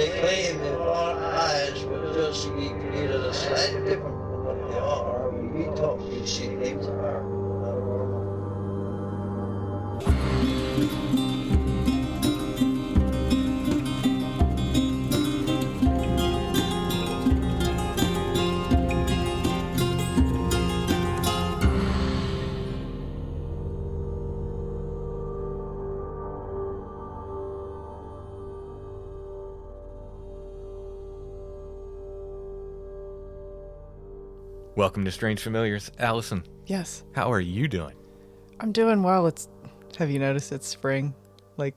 They claim that our eyes will just be created slightly different from what they are. We talk these things are not normal. Welcome to Strange Familiars. Allison, Yes. how are you doing? I'm doing well. Have you noticed it's spring? Like,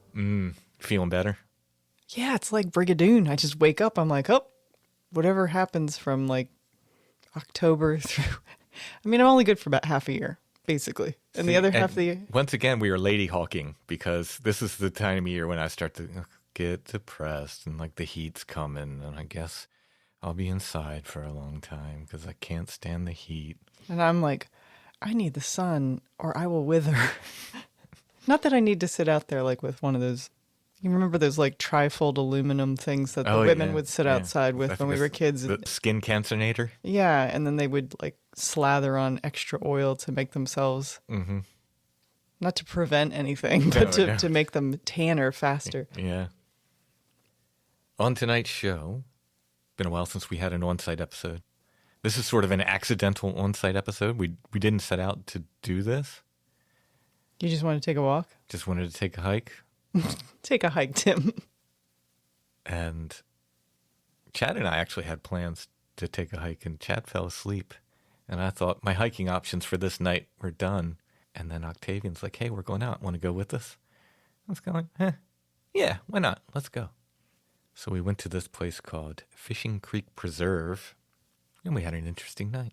Feeling better? yeah, it's like Brigadoon. I just wake up, I'm like, oh, whatever happens from like October through. I mean, I'm only good for about half a year, basically. And the other half of the year. Once again, we are lady hawking because this is the time of year when I start to get depressed and like the heat's coming. And I guess I'll be inside for a long time because I can't stand the heat. And I'm like, I need the sun or I will wither. Not that I need to sit out there like with one of those. You remember those like trifold aluminum things that the women would sit outside with when we were kids? The skin cancinator? Yeah, and then they would like slather on extra oil to make themselves, not to prevent anything, but to make them tanner faster. Yeah. On tonight's show, been a while since we had an on-site episode. This is sort of an accidental on-site episode. We didn't set out to do this. You just want to take a walk? Just wanted to take a hike. Take a hike, Tim. And Chad and I actually had plans to take a hike, and Chad fell asleep. And I thought my hiking options for this night were done. And then Octavian's like, hey, we're going out. Want to go with us? I was kind of like, yeah, why not? Let's go. So we went to this place called Fishing Creek Preserve, and we had an interesting night.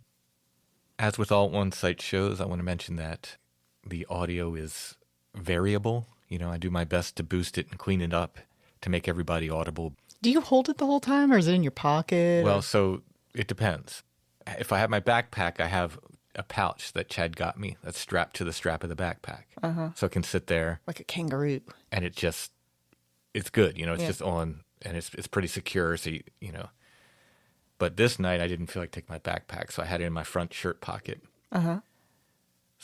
As with all on-site shows, I want to mention that the audio is variable. You know, I do my best to boost it and clean it up to make everybody audible. Do you hold it the whole time, or is it in your pocket? Well, so it depends. If I have my backpack, I have a pouch that Chad got me that's strapped to the strap of the backpack. So it can sit there. Like a kangaroo. And it's good. You know, it's just on, and it's pretty secure. So, you know. But this night, I didn't feel like taking my backpack, so I had it in my front shirt pocket.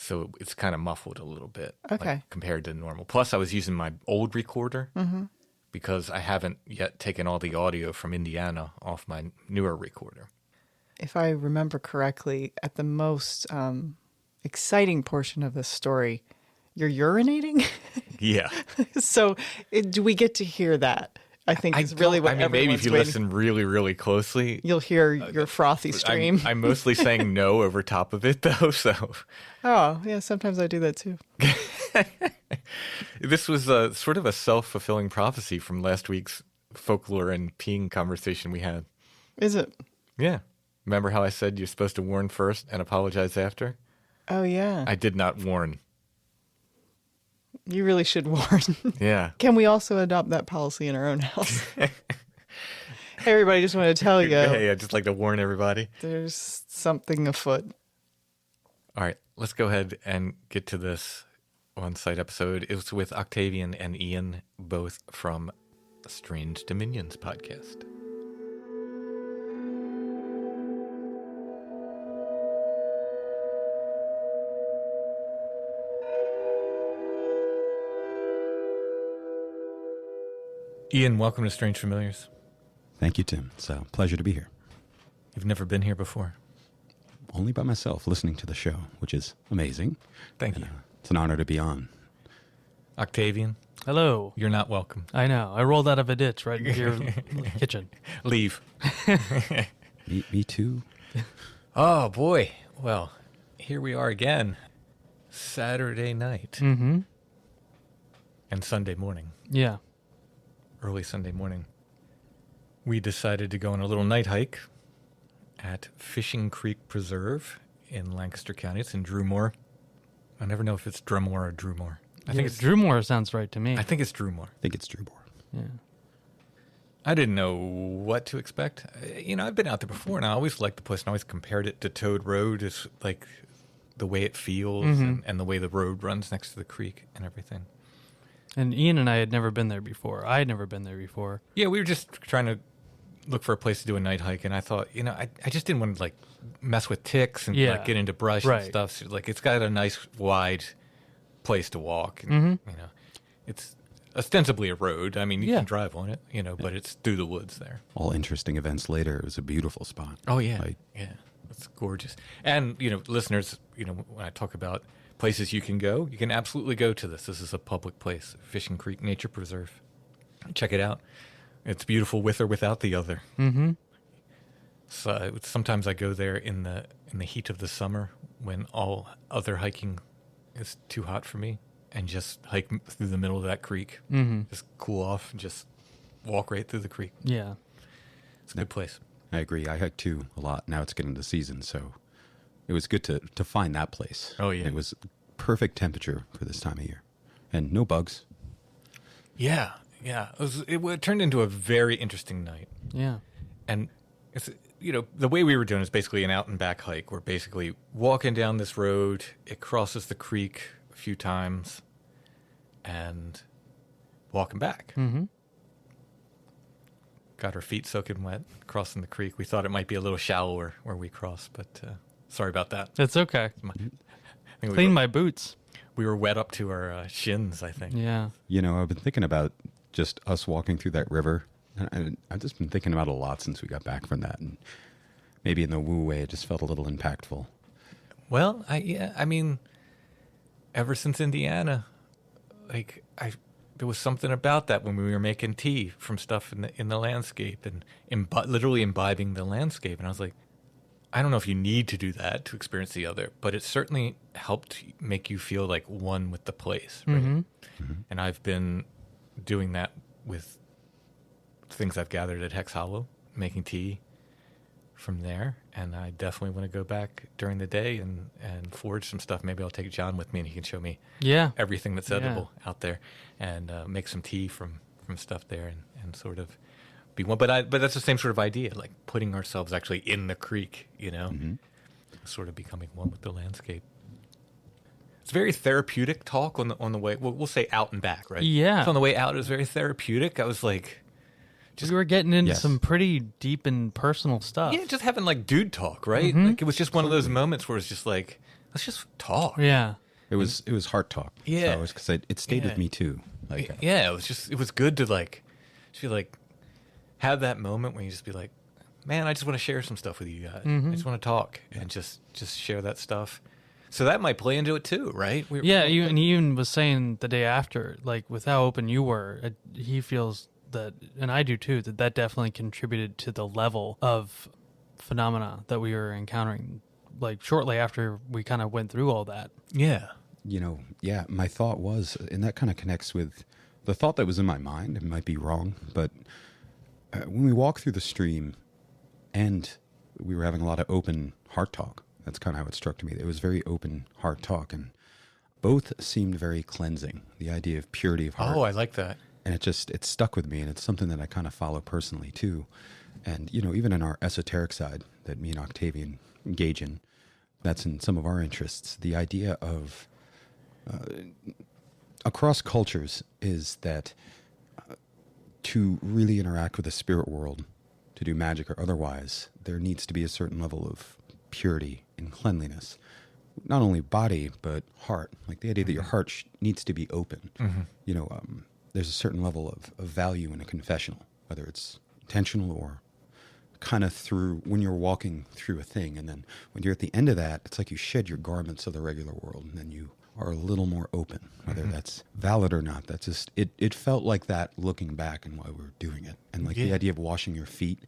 So it's kind of muffled a little bit like, compared to normal. Plus, I was using my old recorder because I haven't yet taken all the audio from Indiana off my newer recorder. If I remember correctly, at the most exciting portion of this story, you're urinating? Yeah. So do we get to hear that? I think is really what everyone's maybe if you waiting. listen really, really closely, you'll hear your frothy stream. I'm mostly saying no over top of it, though. So, oh yeah, sometimes I do that too. This was sort of a self-fulfilling prophecy from last week's folklore and peeing conversation we had. Is it? Yeah. Remember how I said you're supposed to warn first and apologize after? Oh yeah. I did not warn. You really should warn. Yeah. Can we also adopt that policy in our own house? Hey, everybody, just want to tell you. Hey, I'd just like to warn everybody. There's something afoot. All right, let's go ahead and get to this on-site episode. It was with Octavian and Ian, both from Strange Dominions podcast. Ian, welcome to Strange Familiars. Thank you, Tim. It's a pleasure to be here. You've never been here before? Only by myself, listening to the show, which is amazing. Thank you. It's an honor to be on. Octavian? Hello. You're not welcome. I know. I rolled out of a ditch right here in the kitchen. Leave. Me too. Oh, boy. Well, here we are again. Saturday night. Mm-hmm. And Sunday morning. Yeah. Early Sunday morning. We decided to go on a little night hike at Fishing Creek Preserve in Lancaster County. It's in Drumore. I never know if it's Drumore or Drumore. I think it's Drumore sounds right to me. I think it's Drumore. I think it's Drumore. Yeah. I didn't know what to expect. You know, I've been out there before, and I always liked the place, and I always compared it to Toad Road, as like the way it feels and the way the road runs next to the creek and everything. And Ian and I had never been there before. I had never been there before. Yeah, we were just trying to look for a place to do a night hike, and I thought, I just didn't want to like mess with ticks and like get into brush and stuff. So, like, it's got a nice wide place to walk, and it's ostensibly a road. I mean, you can drive on it, but it's through the woods there. All interesting events later. It was a beautiful spot. Oh yeah, it's gorgeous. And listeners, when I talk about places you can go, you can absolutely go to this. This is a public place, Fishing Creek Nature Preserve. Check it out. It's beautiful with or without the other. Mm-hmm. So sometimes I go there in the heat of the summer when all other hiking is too hot for me, and just hike through the middle of that creek. Mm-hmm. Just cool off and just walk right through the creek. Yeah. It's a good place. I agree. I hike too a lot. Now it's getting to season, so it was good to find that place. Oh, yeah. It was perfect temperature for this time of year, and no bugs. Yeah. It turned into a very interesting night. Yeah. And it's the way we were doing is basically an out and back hike. We're basically walking down this road. It crosses the creek a few times, and walking back. Mm-hmm. Got our feet soaking wet crossing the creek. We thought it might be a little shallower where we crossed, but sorry about that. It's okay. I think Clean my boots. We were wet up to our shins, I think. Yeah. I've been thinking about just us walking through that river. And I've just been thinking about it a lot since we got back from that. And maybe in the woo way, it just felt a little impactful. Well, I mean, ever since Indiana, like there was something about that when we were making tea from stuff in the landscape and literally imbibing the landscape. And I was like, I don't know if you need to do that to experience the other, but it certainly helped make you feel like one with the place, right? Mm-hmm. Mm-hmm. And I've been doing that with things I've gathered at Hex Hollow, making tea from there. And I definitely want to go back during the day and forage some stuff. Maybe I'll take John with me and he can show me everything that's edible out there, and make some tea from stuff there and sort of be one. But that's the same sort of idea, like putting ourselves actually in the creek, Mm-hmm. sort of becoming one with the landscape. It's very therapeutic talk on the way. We'll say out and back, right? Yeah. So on the way out, it was very therapeutic. I was like, We were getting into Yes. some pretty deep and personal stuff. yeah, just having like dude talk, right? Mhm. Like it was just one of those moments where it's just like, let's just talk. Yeah. It was heart talk. Yeah. Because it stayed with me too. Like, Yeah, it was good to like, just feel like, have that moment where you just be like, man, I just want to share some stuff with you guys. I just want to talk and just share that stuff. So that might play into it too, right? Yeah, and he even was saying the day after, like with how open you were, he feels that, and I do too, that definitely contributed to the level of phenomena that we were encountering, like shortly after we kind of went through all that. Yeah. My thought was, and that kind of connects with the thought that was in my mind. It might be wrong, but when we walked through the stream and we were having a lot of open heart talk, that's kind of how it struck to me. It was very open heart talk, and both seemed very cleansing. The idea of purity of heart. Oh, I like that. And it stuck with me, and it's something that I kind of follow personally too. And, even in our esoteric side that me and Octavian engage in, that's in some of our interests. The idea of, across cultures, is that to really interact with the spirit world, to do magic or otherwise, there needs to be a certain level of purity and cleanliness. Not only body, but heart. Like the idea that your heart needs to be open. Mm-hmm. There's a certain level of value in a confessional, whether it's intentional or kind of through when you're walking through a thing. And then when you're at the end of that, it's like you shed your garments of the regular world, and then you are a little more open, whether that's valid or not. That's just, it felt like that looking back and while we were doing it. And like the idea of washing your feet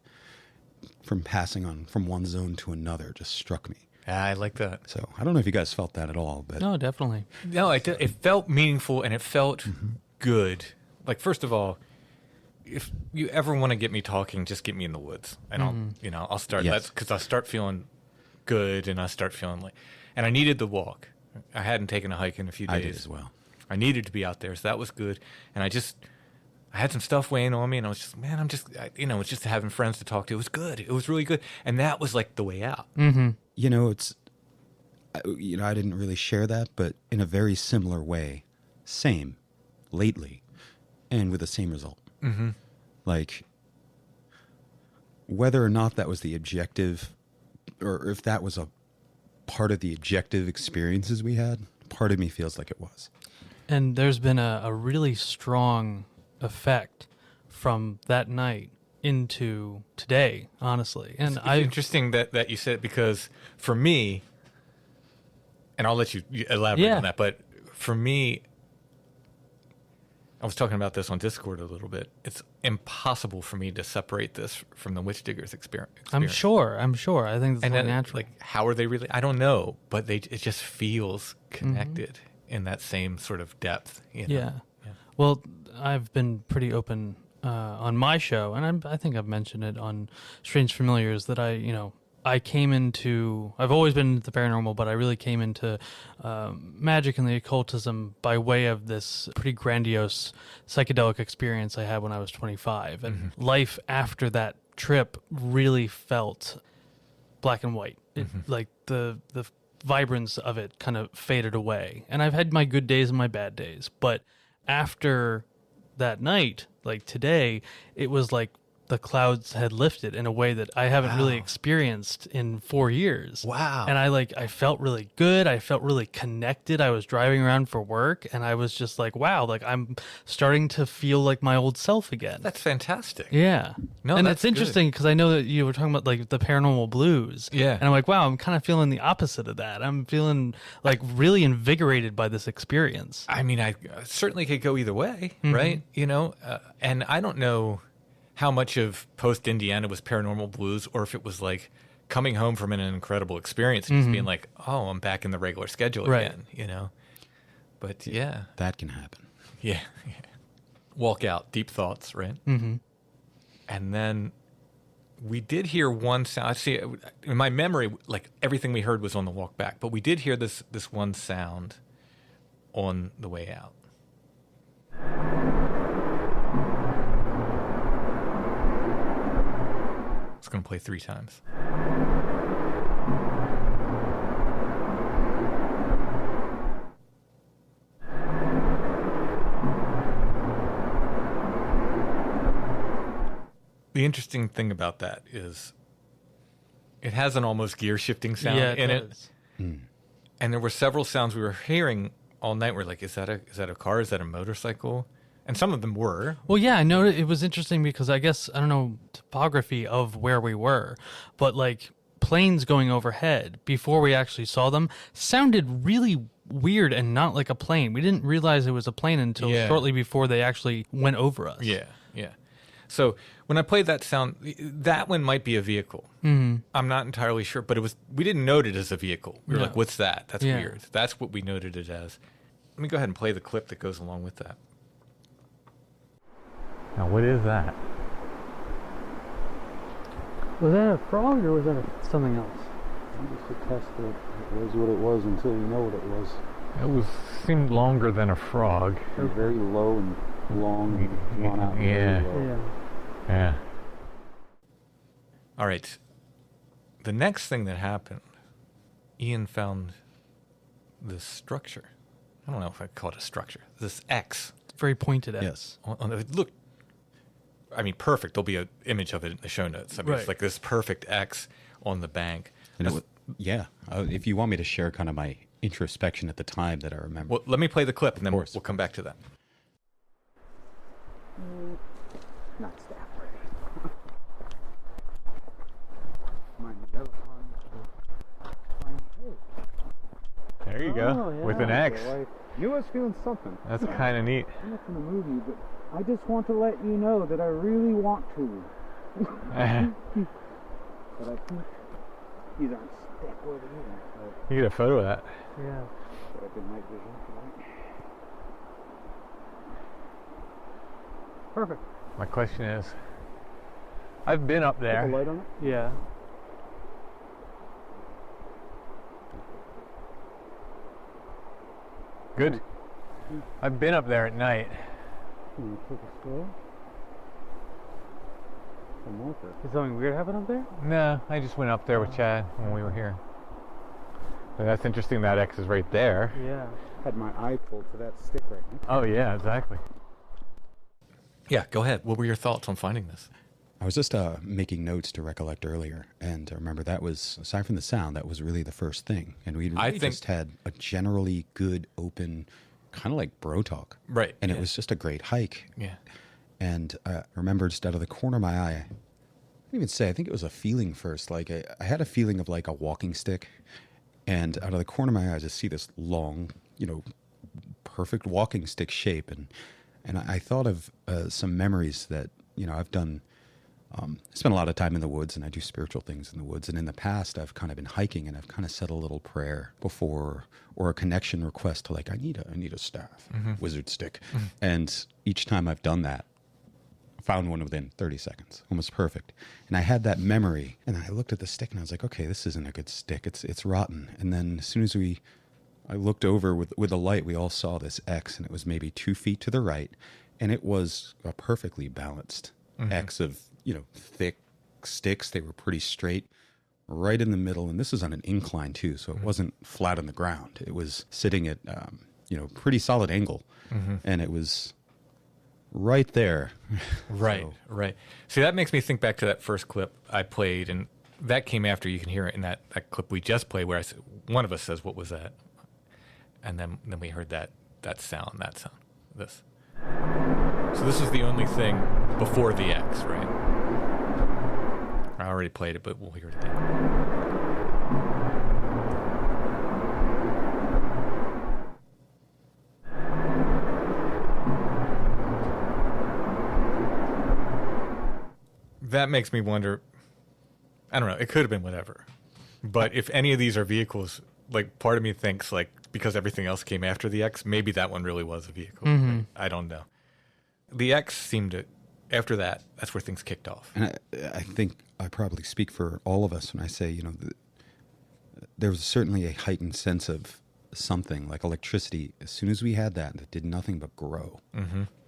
from passing on from one zone to another just struck me. Yeah, I like that. So I don't know if you guys felt that at all, but No, definitely. No, it felt meaningful and it felt good. Like, first of all, if you ever want to get me talking, just get me in the woods, and I'll start. Yes. That's because I start feeling good, and I start feeling like, and I needed the walk. I hadn't taken a hike in a few days. I did as well. I needed to be out there, so that was good. And I had some stuff weighing on me, and I was just, man, it's just having friends to talk to. It was good. It was really good, and that was like the way out. Mm-hmm. I didn't really share that, but in a very similar way, lately, and with the same result. Mm-hmm. Like, whether or not that was the objective, or if that was a part of the objective experiences we had, part of me feels like it was. And there's been a really strong effect from that night into today, honestly. And It's interesting that you said it, because for me, and I'll let you elaborate on that, but for me, I was talking about this on Discord a little bit. It's impossible for me to separate this from the Witch Diggers experience. I'm sure. I think that's only natural. Like, how are they really? I don't know, but it just feels connected in that same sort of depth. You know? Yeah. Well, I've been pretty open on my show, and I think I've mentioned it on Strange Familiars, that I came into, I've always been into the paranormal, but I really came into magic and the occultism by way of this pretty grandiose psychedelic experience I had when I was 25. And life after that trip really felt black and white. Like the vibrance of it kind of faded away. And I've had my good days and my bad days. But after that night, like today, it was like the clouds had lifted in a way that I haven't really experienced in 4 years. Wow. And I felt really good. I felt really connected. I was driving around for work, and I was just like, wow, like I'm starting to feel like my old self again. That's fantastic. Yeah. No, and that's it's interesting because I know that you were talking about like the paranormal blues. Yeah. And I'm like, wow, I'm kind of feeling the opposite of that. I'm feeling like really invigorated by this experience. I mean, I certainly could go either way, right? You know, and I don't know how much of post-Indiana was paranormal blues, or if it was like coming home from an incredible experience and just being like, oh, I'm back in the regular schedule again, you know? But yeah. That can happen. Yeah. Walk out, deep thoughts, right? Mm-hmm. And then we did hear one sound. I see, in my memory, like everything we heard was on the walk back, but we did hear this one sound on the way out. It's going to play 3 times. The interesting thing about that is it has an almost gear shifting sound in it. And there were several sounds we were hearing all night. We're like, is that a car? Is that a motorcycle? And some of them were. Well, yeah, I know it was interesting because I guess, I don't know, topography of where we were, but like planes going overhead before we actually saw them sounded really weird and not like a plane. We didn't realize it was a plane until shortly before they actually went over us. Yeah. So when I played that sound, that one might be a vehicle. Mm-hmm. I'm not entirely sure, but we didn't note it as a vehicle. We were like, what's that? That's weird. That's what we noted it as. Let me go ahead and play the clip that goes along with that. Now, what is that? Was that a frog or was that something else? Just to test that it was what it was until you know what it was. It seemed longer than a frog. Very low and long and drawn out. Yeah. All right. The next thing that happened, Ian found this structure. I don't know if I'd call it a structure. This X. It's very pointed at. Yes. It looked, I mean, perfect. There'll be an image of it in the show notes. I mean, it's like this perfect X on the bank. And if you want me to share kind of my introspection at the time that I remember. Well, let me play the clip, and then we'll come back to that. Not staff ready. There you go, with an X. Knew I was feeling something. That's kind of neat. I'm not from the movie, but I just want to let you know that I really want to. But I think these aren't step worthy either. You get a photo of that. Yeah. But I did night vision tonight. Perfect. My question is, I've been up there. Put the light on it? Yeah. Good. I've been up there at night. Can you take a slow? Some water. Did something weird happen up there? No, I just went up there with Chad when we were here. But that's interesting, that X is right there. Yeah. Had my eye pulled to that stick right now. Oh yeah, exactly. Yeah, go ahead. What were your thoughts on finding this? I was just making notes to recollect earlier, and I remember that was, aside from the sound, that was really the first thing. And we really just had a generally good, open, kind of like bro talk. Right. And it was just a great hike. Yeah. And I remember just out of the corner of my eye, I didn't even say, I think it was a feeling first. Like I had a feeling of like a walking stick. And out of the corner of my eye, I just see this long, perfect walking stick shape. And I thought of some memories that, I've done. I spend a lot of time in the woods, and I do spiritual things in the woods. And in the past, I've kind of been hiking, and I've kind of said a little prayer before, or a connection request to like, I need a staff, wizard stick. And each time I've done that, I found one within 30 seconds, almost perfect. And I had that memory, and I looked at the stick, and I was like, okay, this isn't a good stick. It's rotten. And then as soon as I looked over with a light, we all saw this X, and it was maybe 2 feet to the right, and it was a perfectly balanced X of thick sticks. They were pretty straight, right in the middle, and this is on an incline too, so it wasn't flat on the ground. It was sitting at pretty solid angle, and it was right there. Right. See, that makes me think back to that first clip I played, and that came after. You can hear it in that clip we just played, where one of us says, "What was that?" And then we heard that sound, this. So this is the only thing before the X, right? I already played it, but we'll hear it again. That makes me wonder, I don't know, it could have been whatever. But if any of these are vehicles, like part of me thinks like because everything else came after the X, maybe that one really was a vehicle. Right? I don't know. The X seemed to, after that, that's where things kicked off. And I think I probably speak for all of us when I say, there was certainly a heightened sense of something like electricity. As soon as we had that, it did nothing but grow.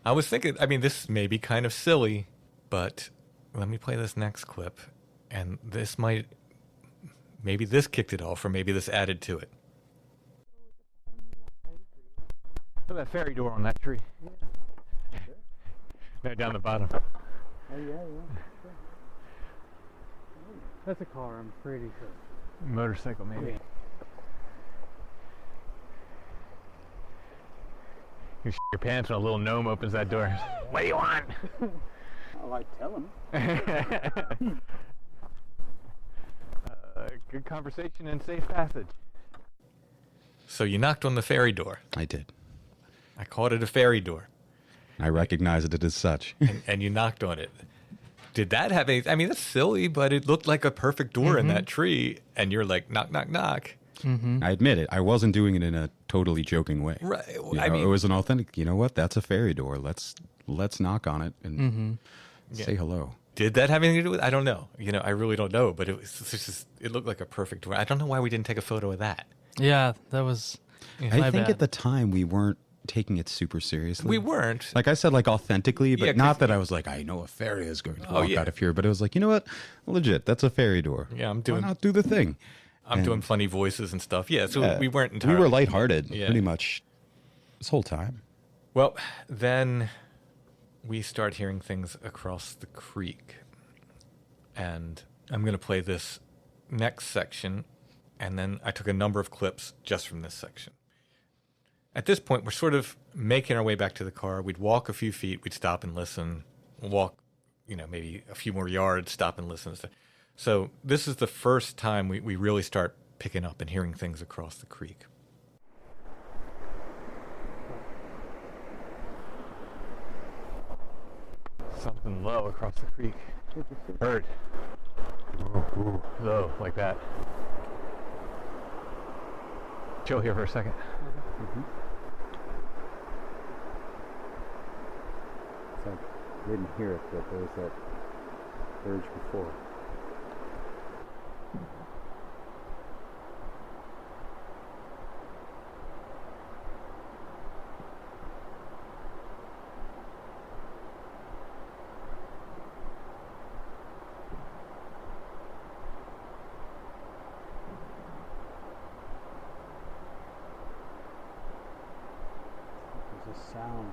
I was thinking, this may be kind of silly, but let me play this next clip, and maybe this kicked it off, or maybe this added to it. Look at that fairy door on that tree. No, down the bottom. Oh, yeah. Sure. That's a car, I'm pretty sure. Motorcycle, maybe. Yeah. You shit your pants when a little gnome opens that door. What do you want? I tell him. Good conversation and safe passage. So you knocked on the fairy door. I did. I called it a fairy door. I recognize it as such. and you knocked on it. Did that have any... that's silly, but it looked like a perfect door in that tree, and you're like, knock, knock, knock. I admit it. I wasn't doing it in a totally joking way. Right. It was an authentic, you know what? That's a fairy door. Let's knock on it and say hello. Did that have anything to do with it? I don't know. I really don't know, but it looked like a perfect door. I don't know why we didn't take a photo of that. Yeah, that was... I think at the time we weren't taking it super seriously. We weren't. Like I said, like authentically, but not that I was like, I know a fairy is going to walk out of here, but it was like, you know what? Legit, that's a fairy door. Yeah, Why not do the thing? I'm doing funny voices and stuff. Yeah, so we weren't entirely... We were lighthearted pretty much this whole time. Well, then we start hearing things across the creek. And I'm going to play this next section, and then I took a number of clips just from this section. At this point, we're sort of making our way back to the car. We'd walk a few feet, we'd stop and listen, walk, maybe a few more yards, stop and listen. So this is the first time we really start picking up and hearing things across the creek. Something low across the creek. Bird. Ooh, low, like that. Chill here for a second. It's like I didn't hear it, but there was that urge before. There's a sound.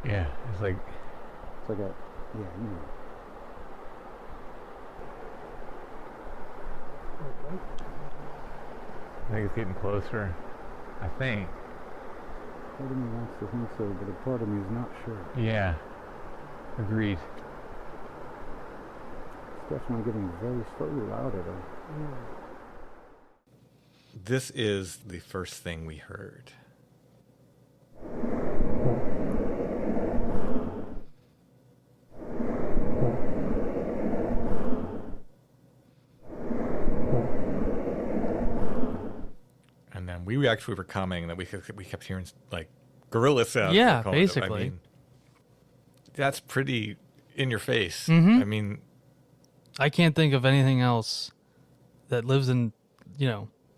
Yeah, it's like a, yeah, you know. I think it's getting closer. I think. Part of me wants to think so, but a part of me is not sure. Yeah. Agreed. It's definitely getting very slowly louder though. This is the first thing we heard. And then we actually were commenting that we kept hearing like gorilla sounds. Yeah, calling it. basically. I mean, that's pretty in your face. Mhm. I mean, I can't think of anything else that lives in,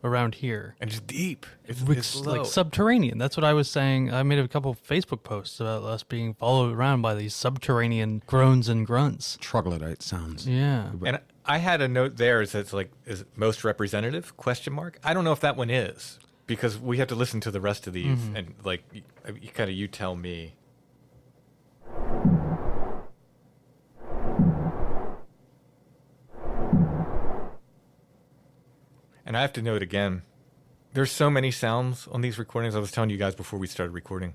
around here. and just deep. It's Like low. subterranean. That's what I was saying. I made a couple of Facebook posts about us being followed around by these subterranean groans and grunts. Troglodyte sounds. Yeah. And I had a note there is it's like is it most representative ? I don't know if that one is because we have to listen to the rest of these and like you tell me. And I have to note again, there's so many sounds on these recordings. I was telling you guys before we started recording.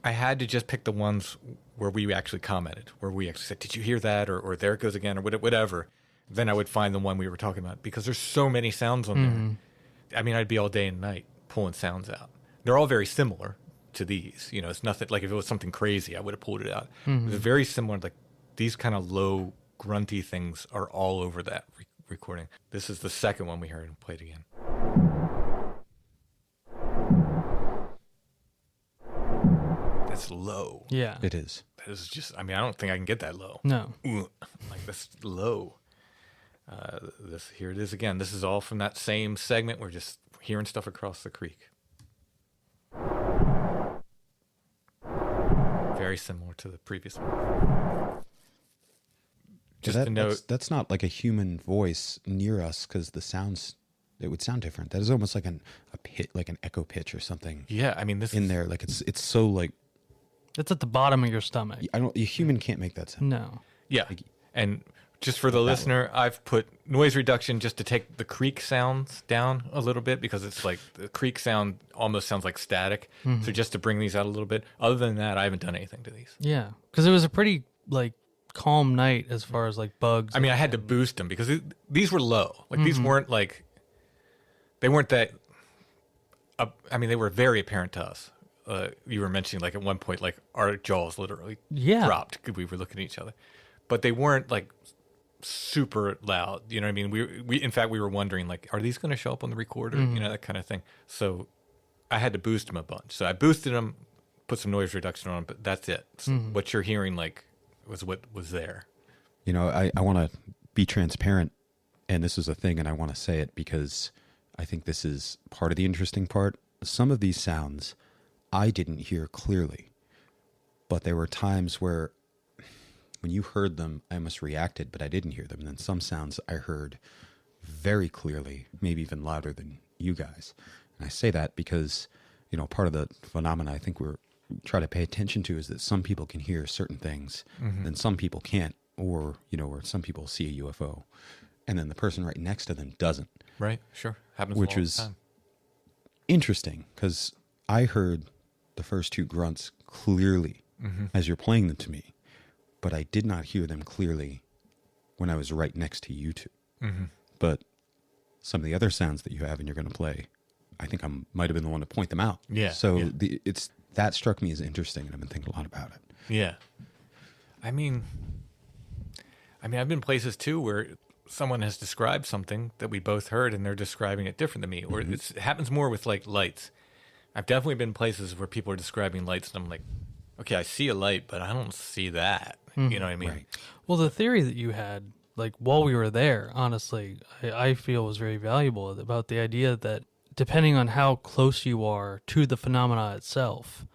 I had to just pick the ones where we actually commented, where we actually said, did you hear that? Or there it goes again, or whatever. Then I would find the one we were talking about because there's so many sounds on there. I mean, I'd be all day and night pulling sounds out. They're all very similar to these. It's nothing like if it was something crazy, I would have pulled it out. It's very similar. Like these kind of low, grunty things are all over that recording. This is the second one we heard and played again. That's low. Yeah. It is. That is just, I don't think I can get that low. No. Like that's low. Here it is again. This is all from that same segment. We're just hearing stuff across the creek. Very similar to the previous one. Just a note. That's not like a human voice near us because it would sound different. That is almost like a pit, like an echo pitch or something. Yeah, this in is, there, like it's so like It's at the bottom of your stomach. a human can't make that sound. No. yeah. And just for the listener, I've put noise reduction just to take the creek sounds down a little bit because it's like the creek sound almost sounds like static. So just to bring these out a little bit. Other than that, I haven't done anything to these. Yeah. Because it was a pretty calm night as far as bugs. I had to boost them because these were low. Like these weren't they weren't that. They were very apparent to us. You were mentioning at one point our jaws literally dropped because we were looking at each other, but they weren't super loud. You know what I mean? We in fact we were wondering are these going to show up on the recorder? That kind of thing. So I had to boost them a bunch. So I boosted them, put some noise reduction on, but that's it. So what you're hearing was what was there. I want to be transparent, and this is a thing, and I want to say it because I think this is part of the interesting part. Some of these sounds I didn't hear clearly, but there were times where when you heard them, I almost reacted, but I didn't hear them. And then some sounds I heard very clearly, maybe even louder than you guys. And I say that because, part of the phenomena I think we're try to pay attention to is that some people can hear certain things and some people can't, or some people see a UFO and then the person right next to them doesn't. Right, sure. Happens which all was the time. Interesting because I heard the first two grunts clearly as you're playing them to me, but I did not hear them clearly when I was right next to you two. But some of the other sounds that you have and you're going to play, I think I might have been the one to point them out. Yeah. So that struck me as interesting, and I've been thinking a lot about it. Yeah. I've been places too where someone has described something that we both heard and they're describing it different than me. Or it happens more with lights. I've definitely been places where people are describing lights and I'm like, okay, I see a light, but I don't see that. You know what I mean? Right. Well, the theory that you had, while we were there, honestly, I feel was very valuable about the idea that depending on how close you are to the phenomena itself,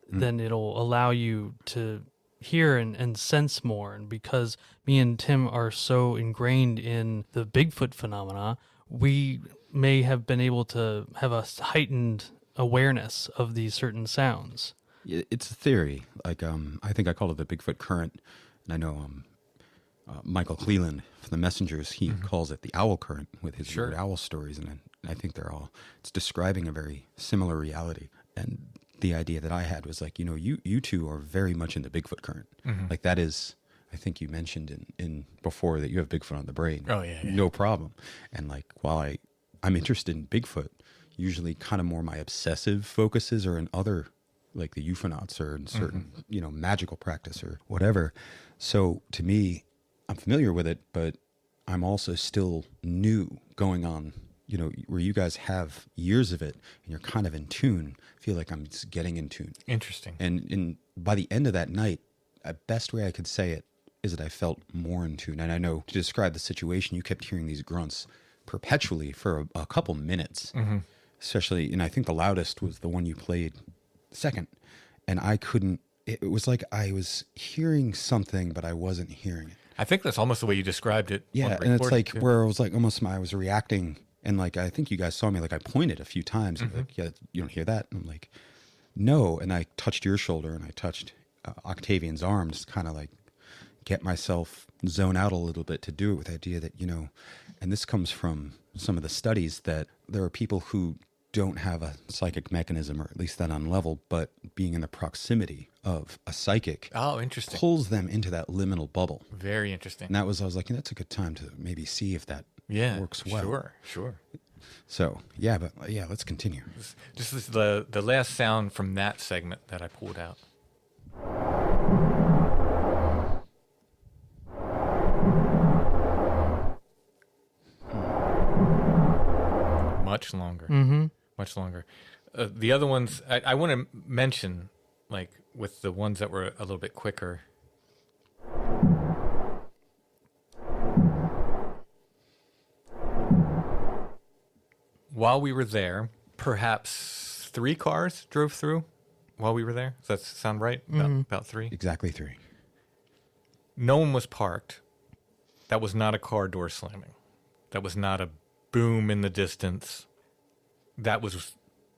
then it'll allow you to hear and sense more. And because me and Tim are so ingrained in the Bigfoot phenomena, we may have been able to have a heightened awareness of these certain sounds. It's a theory. Like, I think I call it the Bigfoot current. And I know Michael Cleland from the Messengers, he calls it the owl current with his weird owl stories. And I think it's describing a very similar reality. And the idea that I had was like, you two are very much in the Bigfoot current. Like that is, I think you mentioned in before that you have Bigfoot on the brain. Oh, yeah. No problem. And like, while I'm interested in Bigfoot, usually kind of more my obsessive focuses are in other, like the euphonauts or in certain, magical practice or whatever. So to me, I'm familiar with it, but I'm also still new going on, where you guys have years of it and you're kind of in tune. I feel like I'm just getting in tune. Interesting. And by the end of that night, the best way I could say it is that I felt more in tune. And I know to describe the situation, you kept hearing these grunts perpetually for a couple minutes. Especially, and I think the loudest was the one you played second. And it was like I was hearing something, but I wasn't hearing it. I think that's almost the way you described it. Yeah, and it's like where I was like I was reacting, and like I think you guys saw me, like I pointed a few times, and like, yeah, you don't hear that? And I'm like, no. And I touched your shoulder, and I touched Octavian's arm, just kind of like get myself zone out a little bit to do it with the idea that, and this comes from some of the studies that there are people who don't have a psychic mechanism, or at least that on level, but being in the proximity of a psychic interesting, pulls them into that liminal bubble. Very interesting. And I was like, that's a good time to maybe see if that works well. Sure. So, let's continue. This is the last sound from that segment that I pulled out. Much longer. Much longer. The other ones, I want to mention, like, with the ones that were a little bit quicker. While we were there, perhaps 3 cars drove through while we were there. Does that sound right? About 3? Exactly 3. No one was parked. That was not a car door slamming. That was not a boom in the distance. That was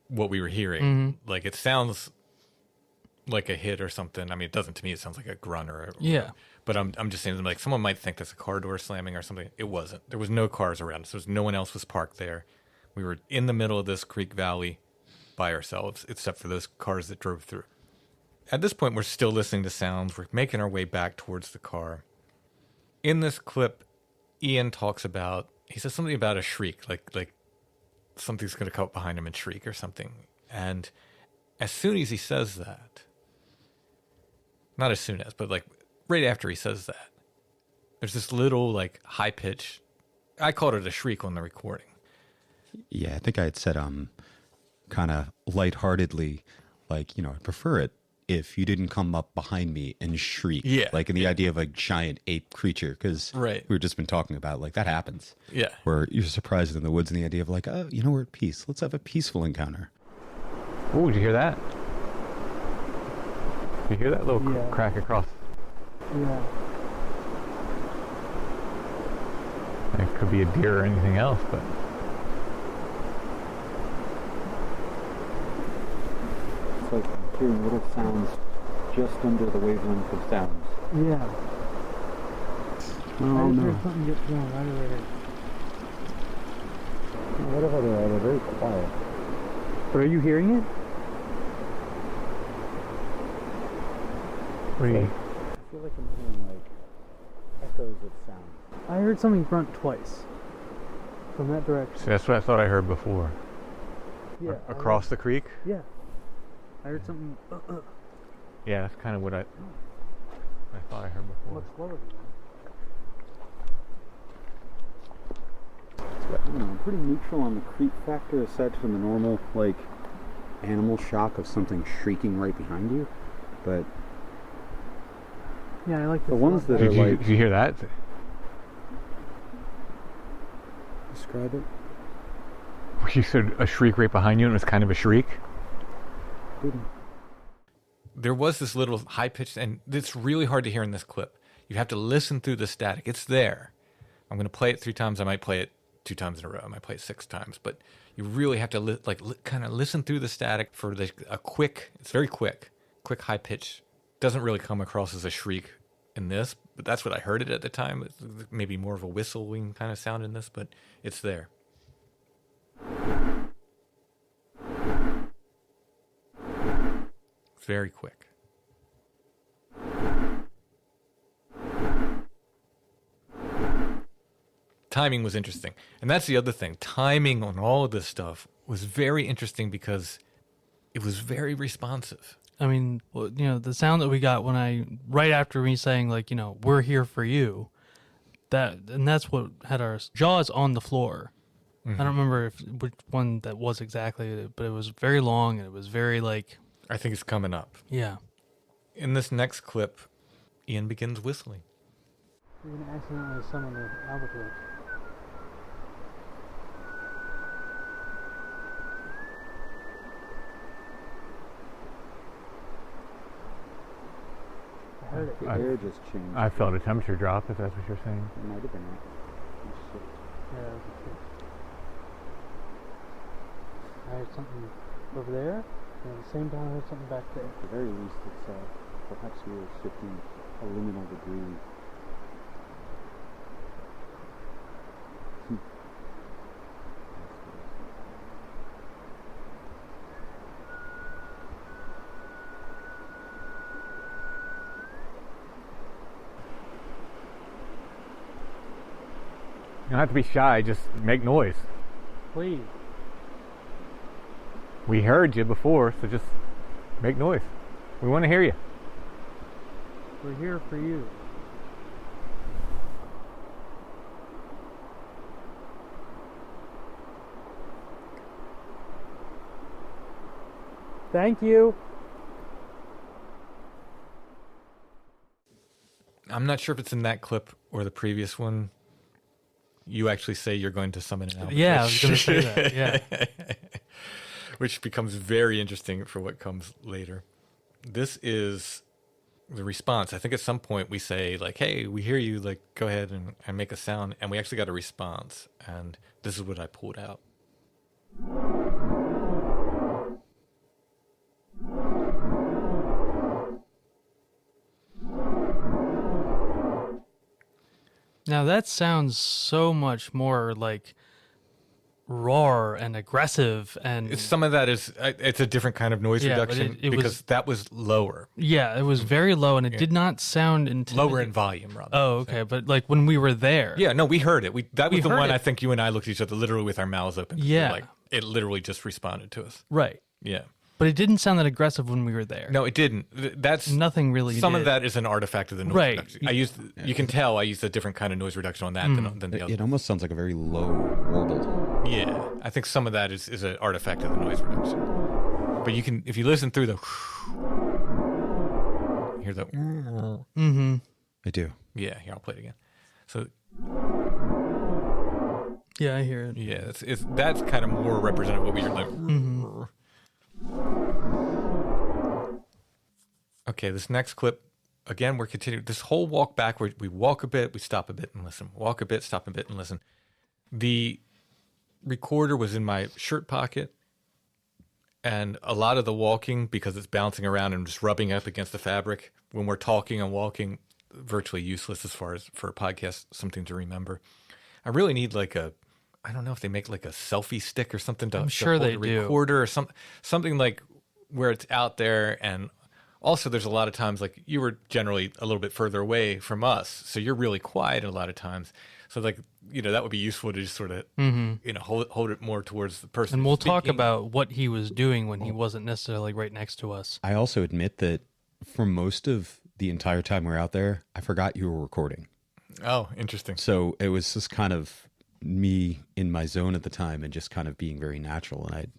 what we were hearing. Like, it sounds like a hit or something. I mean, it doesn't to me. It sounds like a grunt or But I'm just saying, like, someone might think that's a car door slamming or something. It wasn't. There was no cars around us. No one else was parked there. We were in the middle of this creek valley by ourselves, except for those cars that drove through. At this point, we're still listening to sounds. We're making our way back towards the car. In this clip, Ian talks about, he says something about a shriek, like something's going to come up behind him and shriek or something. And as soon as he says that, not as soon as, but like right after he says that, there's this little like high pitch. I called it a shriek on the recording. Yeah, I think I had said kind of lightheartedly, like, I prefer it if you didn't come up behind me and shriek. Yeah. Like in the idea of a giant ape creature, because we've just been talking about, like, that happens. Yeah. Where you're surprised in the woods, and the idea of like, oh, we're at peace. Let's have a peaceful encounter. Oh, did you hear that? Did you hear that little crack across? Yeah. It could be a deer or anything else, but... It's like hearing little sounds just under the wavelength of sounds. Yeah. Oh, no. There's something get thrown right over there. Whatever they are, they're very quiet. But are you hearing it? What do you... I feel like I'm hearing, like, echoes of sound. I heard something grunt twice. From that direction. See, that's what I thought I heard before. Yeah. Across the creek? Yeah. I heard something. Yeah, that's kind of what I thought I heard before. Much slower. I'm pretty neutral on the creep factor, aside from the normal, like, animal shock of something shrieking right behind you. But yeah, I like the ones that are like. Did you hear that? Describe it. You said a shriek right behind you, and it was kind of a shriek. There was this little high pitched, and it's really hard to hear in this clip. You have to listen through the static. It's there. I'm going to play it 3 times. I might play it 2 times in a row. I might play it 6 times, but you really have to kind of listen through the static for a quick. It's very quick quick high pitch. Doesn't really come across as a shriek in this, but that's what I heard it at the time. It's maybe more of a whistling kind of sound in this, but it's there. Very quick. Timing was interesting. And that's the other thing. Timing on all of this stuff was very interesting because it was very responsive. I mean, well, the sound that we got right after me saying, like, we're here for you, that's what had our jaws on the floor. Mm-hmm. I don't remember which one that was exactly, but it was very long and it was very, like... I think it's coming up. Yeah. In this next clip, Ian begins whistling. You're going to accidentally summon the Albatwitch. I heard it. The air just changed. I felt a temperature drop, if that's what you're saying. It might have been it. Yeah, that was a kick. I heard something over there, and at the same time I heard something back there. At the very least, it's perhaps we were shifting a liminal degree. You don't have to be shy, just make noise. Please. We heard you before, so just make noise. We want to hear you. We're here for you. Thank you. I'm not sure if it's in that clip or the previous one. You actually say you're going to summon an Albatwitch. Yeah, I was going to say that, yeah. Which becomes very interesting for what comes later. This is the response. I think at some point we say, like, hey, we hear you, like, go ahead and make a sound. And we actually got a response. And this is what I pulled out. Now that sounds so much more like roar and aggressive, and Some of that is it's a different kind of noise reduction because that was lower. Yeah, it was very low, and it did not sound Lower in volume, rather. Oh, okay, but like when we were there, Yeah, no, we heard it. That was the heard one it. I think you and I looked at each other literally with our mouths open. Yeah. Like it literally just responded to us. right. Yeah. But it didn't sound that aggressive when we were there. No, it didn't. That's Nothing really Some did. of that is an artifact of the noise Right. reduction. You can tell I used a different kind of noise reduction on that than the other. It almost sounds like a very low warble. Yeah, I think some of that is an artifact of the noise reduction. But you can, if you listen through the, you hear the. Mm-hmm. I do. Yeah, here I'll play it again. So Yeah, I hear it. yeah, that's kind of more representative of what you're like. Okay, this next clip, again, we're continuing. This whole walk back, we walk a bit, we stop a bit and listen. Walk a bit, stop a bit and listen. The recorder was in my shirt pocket, and a lot of the walking, because it's bouncing around and just rubbing up against the fabric, when we're talking and walking, virtually useless as far as for a podcast, something to remember. I really need I don't know if they make like a selfie stick or something to, I'm sure to hold they a do. recorder or something like where it's out there. And also there's a lot of times like you were generally a little bit further away from us, so you're really quiet a lot of times. So like, that would be useful to just sort of, hold it more towards the person. And we'll talk speaking. about what he was doing when he wasn't necessarily right next to us. I also admit that for most of the entire time we were out there, I forgot you were recording. Oh, interesting. So it was just kind of me in my zone at the time and just kind of being very natural. And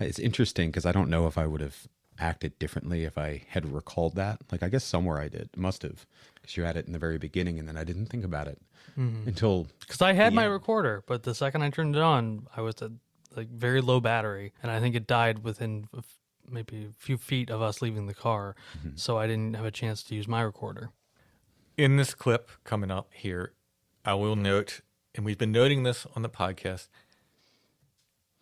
it's interesting because I don't know if I would have acted differently if I had recalled that. Like, I guess somewhere I did. Must have. Because you had it in the very beginning and then I didn't think about it until... Because I had the my end. recorder, but the second I turned it on, I was at like very low battery, and I think it died within maybe a few feet of us leaving the car, so I didn't have a chance to use my recorder. In this clip coming up here, I will note, and we've been noting this on the podcast,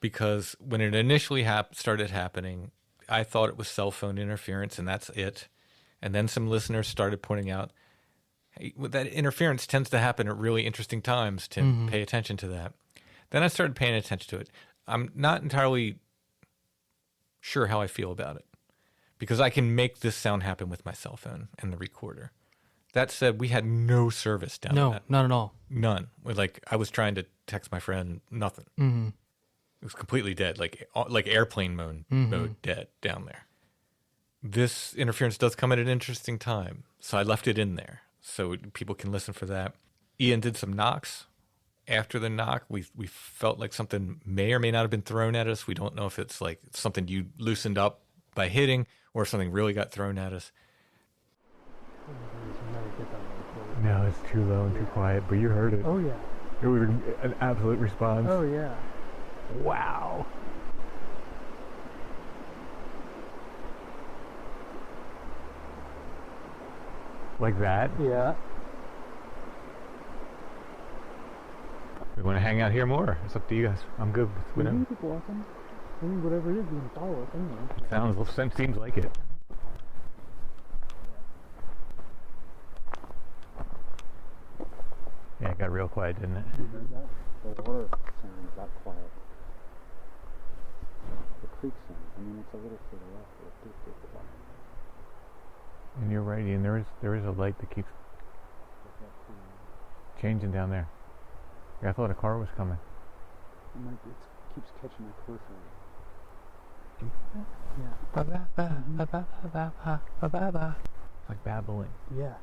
because when it initially started happening, I thought it was cell phone interference, and that's it. And then some listeners started pointing out, hey, that interference tends to happen at really interesting times, to pay attention to that. Then I started paying attention to it. I'm not entirely sure how I feel about it, because I can make this sound happen with my cell phone and the recorder. That said, we had no service down there. No, not at all. None. Like, I was trying to text my friend, nothing. It was completely dead, like airplane mode dead down there. This interference does come at an interesting time, so I left it in there so people can listen for that. Ian did some knocks. After the knock, we felt like something may or may not have been thrown at us. We don't know if it's like something you loosened up by hitting or if something really got thrown at us. No, it's too low and too quiet, but you heard it. Oh yeah. It was an absolute response. Oh yeah. Wow. Like that? Yeah. We want to hang out here more. It's up to you guys. I'm good with We whatever. can keep walking. I mean, whatever it is, we can follow us anyway. Seems like it. Yeah, it got real quiet, didn't it? You heard that? The water sound got quiet. The creek sound. I mean, it's a little to the left, but it did get quiet. And you're right, Ian. There is a light that keeps changing down there. Yeah, I thought a car was coming. It keeps catching my periphery. Like babbling. Yeah.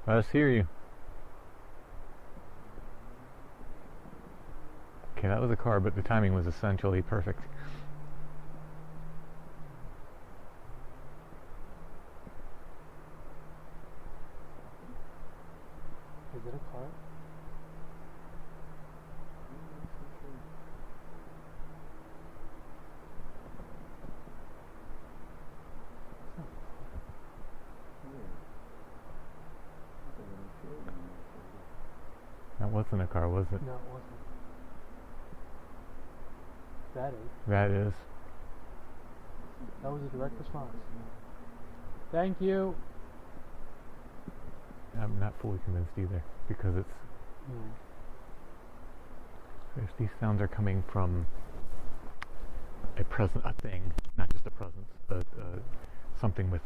Let us hear you. Okay, that was a car, but the timing was essentially perfect. Is it a car? That wasn't a car, was it? No, it wasn't. That is. That is. That was a direct response. Thank you. I'm not fully convinced either, because it's these sounds are coming from a thing, not just a presence, but something with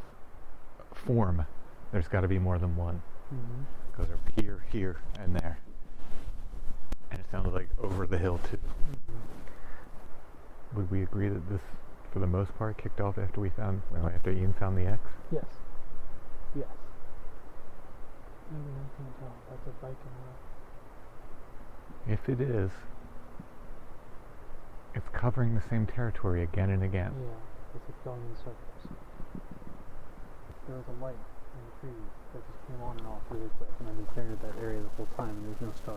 form. There's got to be more than one, because they're here, and there, and it sounded like over the hill too. Would we agree that this, for the most part, kicked off after after Ian found the X? Yes. Yes. Maybe I can't tell. That's a bike in the If it is, it's covering the same territory again and again. Yeah, it's like going in circles. There was a light in the trees that just came on and off really quick, and I've been staring at that area the whole time, and there's no star.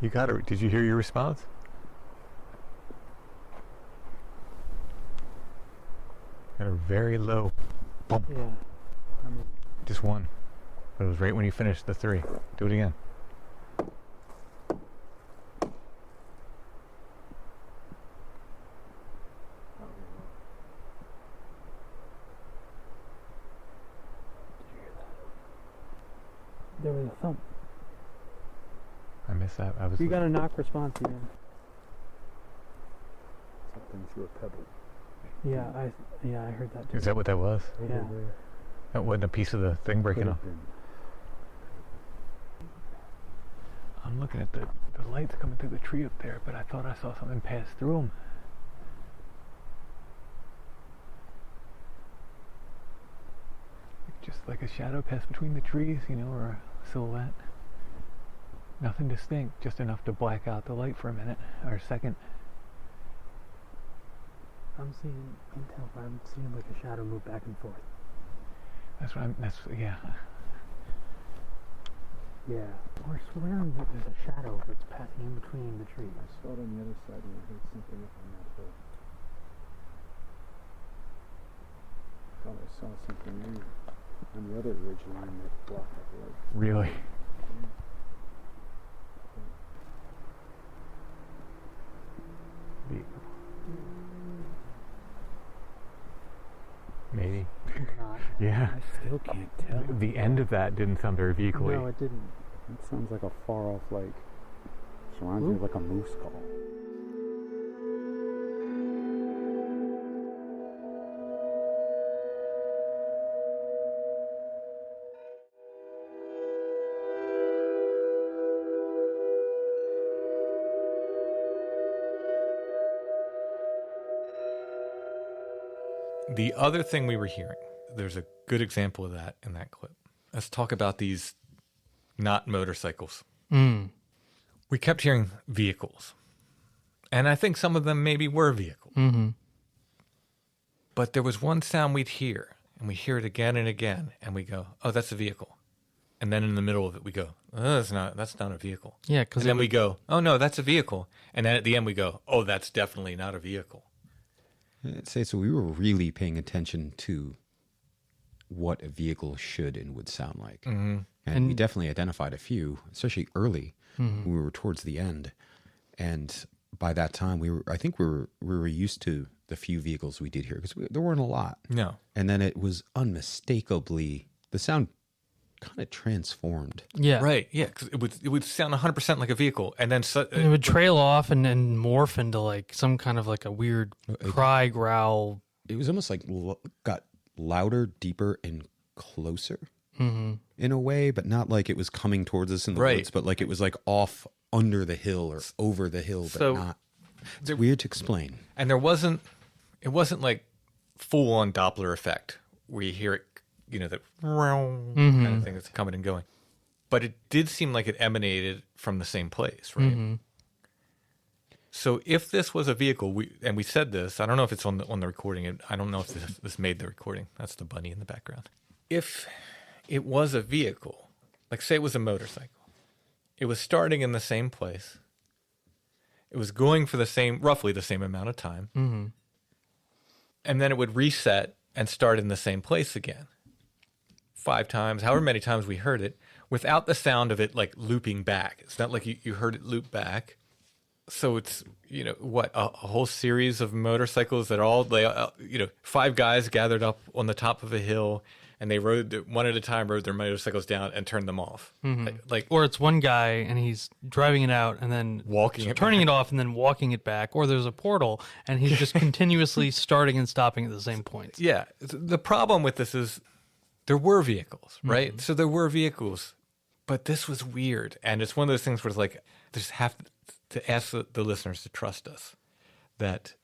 You got it. Did you hear your response? Got a very low bump. Yeah. I mean, Just one. But it was right when you finished the 3. Do it again. there was a thump. I missed that. I was. You got a knock response again. Something through a pebble. Yeah, I heard that too. Is that what that was? Yeah. That wasn't a piece of the thing breaking off. I'm looking at the lights coming through the tree up there, but I thought I saw something pass through them. Just like a shadow pass between the trees, or a silhouette. Nothing distinct, just enough to black out the light for a minute or a second. I'm seeing like a shadow move back and forth. Yeah. Yeah. We're swearing that there's a shadow that's passing in between the trees. I saw it on the other side when I heard something up on that hill. I thought I saw something new on the other ridge line that blocked that road. Really? Maybe. Not. Yeah. I still can't tell. The end of that didn't sound very vehicular. No, it didn't. It sounds like a far off, like, surrounded you like a moose call. The other thing we were hearing, there's a good example of that in that clip. Let's talk about these not motorcycles. Mm. We kept hearing vehicles. And I think some of them maybe were vehicles. Mm-hmm. But there was one sound we'd hear, and we hear it again and again, and we go, oh, that's a vehicle. And then in the middle of it, we go, oh, that's not a vehicle. Yeah, because And then we go, oh, no, that's a vehicle. And then at the end, we go, oh, that's definitely not a vehicle. I'd say so. We were really paying attention to what a vehicle should and would sound like. Mm-hmm. And we definitely identified a few, especially early Mm-hmm. when we were towards the end. And by that time, I think we were used to the few vehicles we did hear because there weren't a lot. No. And then it was unmistakably, the sound kind of transformed. Yeah. Right, yeah, because it would sound 100% like a vehicle. And then And it would trail off and morph into like some kind of like a weird cry, growl. It was almost like got louder, deeper, and closer in a way, but not like it was coming towards us in the Right. woods, but like it was like off under the hill or over the hill, but So- not. It's weird to explain. And it wasn't like full on Doppler effect where you hear it, that kind of thing that's coming and going. But it did seem like it emanated from the same place, right? Mm-hmm. So if this was a vehicle, we said this, I don't know if it's on the recording. I don't know if this made the recording. That's the bunny in the background. If it was a vehicle, like say it was a motorcycle, it was starting in the same place. It was going for roughly the same amount of time. Mm-hmm. And then it would reset and start in the same place again. 5 times, however many times we heard it, without the sound of it like looping back. It's not like you heard it loop back. So it's, a whole series of motorcycles that 5 guys gathered up on the top of a hill and they rode one at a time, rode their motorcycles down and turned them off. Like, Or it's one guy and he's driving it out and then turning it off and then walking it back. Or there's a portal and he's just continuously starting and stopping at the same points. yeah. The problem with this is there were vehicles, right? So there were vehicles, but this was weird. And it's one of those things where it's like, just have to ask the listeners to trust us that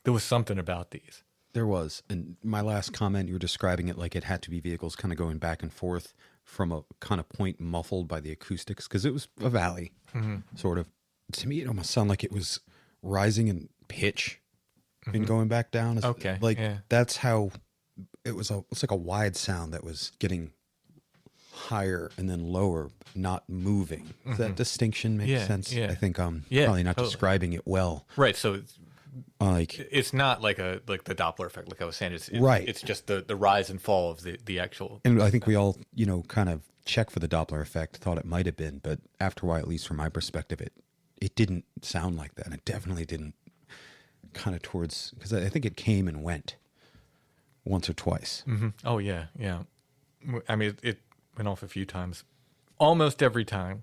there was something about these. There was. And my last comment, you were describing it like it had to be vehicles kind of going back and forth from a kind of point muffled by the acoustics because it was a valley, sort of. To me, it almost sounded like it was rising in pitch and going back down. Okay, Like yeah. that's how it was. It's like a wide sound that was getting higher and then lower, not moving. Does that distinction make sense? Yeah. I think I'm Yeah, probably not totally. describing it well. Right. So Like it's not like the Doppler effect, like I was saying. It's Right. It's just the rise and fall of the actual. And I think we all, kind of check for the Doppler effect, thought it might have been, but after a while, at least from my perspective, it didn't sound like that. And it definitely didn't kind of towards, because I think it came and went once or twice. Mm-hmm. Oh, yeah. Yeah. I mean, it went off a few times. Almost every time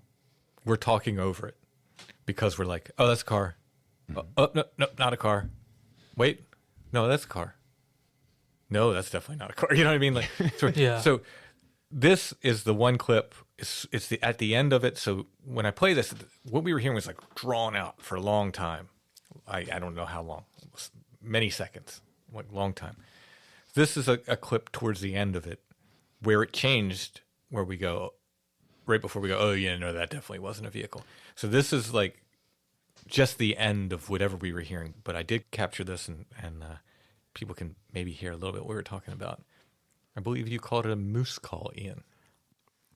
we're talking over it because we're like, oh, that's a car. Oh, no, not a car. Wait, no, that's a car. No, that's definitely not a car. You know what I mean? Like, Yeah. So this is the one clip. It's at the end of it. So when I play this, what we were hearing was like drawn out for a long time. I don't know how long. It was many seconds, like long time. This is a clip towards the end of it where it changed, where we go, right before we go, oh, yeah, no, that definitely wasn't a vehicle. So this is like just the end of whatever we were hearing. But I did capture this, and people can maybe hear a little bit what we were talking about. I believe you called it a moose call, Ian.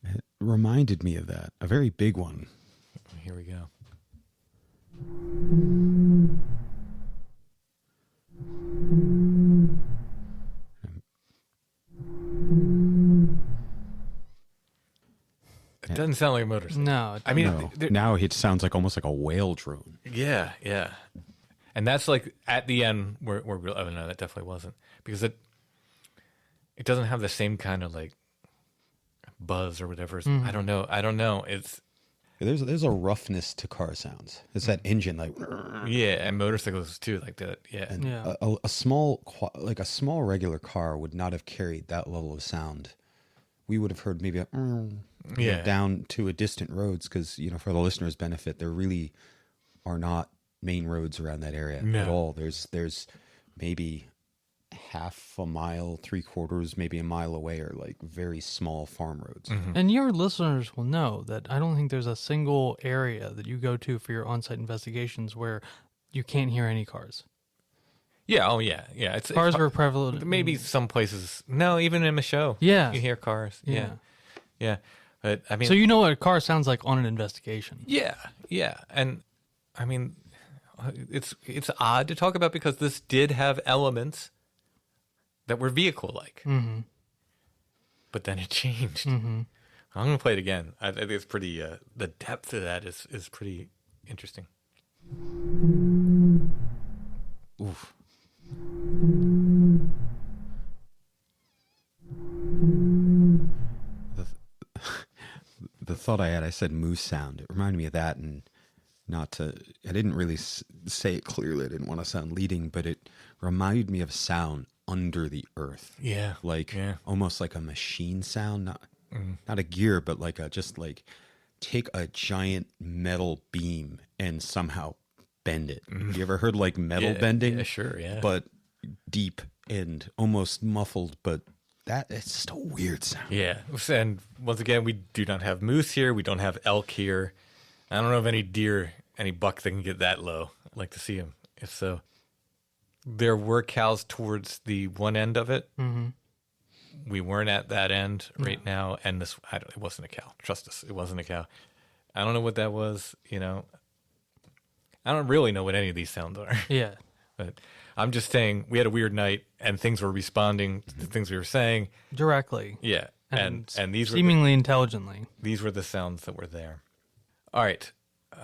It reminded me of that. A very big one. Here we go. It doesn't sound like a motorcycle. No. I mean, No. Now it sounds like almost like a whale drone. Yeah, yeah. And that's like at the end where oh no, that definitely wasn't. Because it doesn't have the same kind of like buzz or whatever. I don't know. It's There's a roughness to car sounds. It's that engine like. yeah, and motorcycles too, like that. Yeah, And Yeah. a small regular car would not have carried that level of sound. We would have heard maybe yeah. down to a distant roads because for the listeners' benefit, there really are not main roads around that area at all. There's maybe half a mile, 3/4, maybe a mile away are like very small farm roads. And your listeners will know that I don't think there's a single area that you go to for your on-site investigations where you can't hear any cars. Yeah. Oh, yeah. Yeah. Cars were prevalent. Maybe some places. No, even in Michaud. Yeah. You hear cars. Yeah. Yeah. But I mean, So you know what a car sounds like on an investigation. yeah. Yeah. And I mean, it's odd to talk about because this did have elements that were vehicle-like. Mm-hmm. But then it changed. Mm-hmm. I'm going to play it again. I think it's pretty, the depth of that is pretty interesting. Oof. The thought I said moose sound. It reminded me of that, and I didn't really say it clearly. I didn't want to sound leading, but it reminded me of a sound under the earth. Yeah. Almost like a machine sound, not a gear, but like take a giant metal beam and somehow bend it. You ever heard like metal bending? Yeah, sure, yeah. But deep and almost muffled, but it's just a weird sound. Yeah. And once again, we do not have moose here. We don't have elk here. I don't know of any deer, any buck that can get that low. I'd like to see them. If so, there were cows towards the one end of it. Mm-hmm. We weren't at that end right now. And it wasn't a cow. Trust us. It wasn't a cow. I don't know what that was. I don't really know what any of these sounds are. Yeah. But I'm just saying we had a weird night and things were responding to the things we were saying. Directly. Yeah. And these seemingly intelligently. These were the sounds that were there. All right.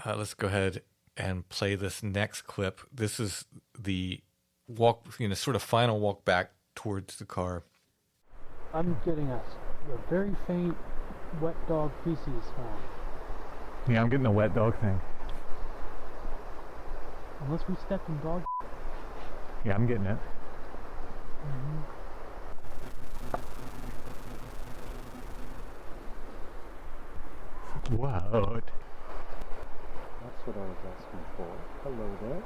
Let's go ahead and play this next clip. This is the walk, sort of final walk back towards the car. I'm getting a very faint wet dog feces smell. Yeah, I'm getting the wet dog thing. Unless we stepped in dog. Yeah, I'm getting it. Wow. That's what I was asking for. Hello there.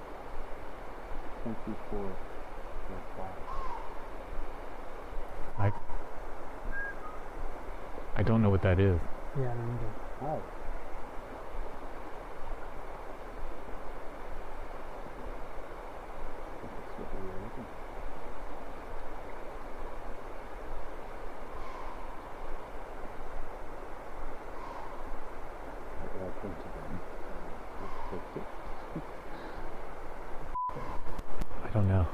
Thank you for your advice. I don't know what that is. Yeah, no, neither. Hi. That's what we were looking for. Welcome to them. I don't know.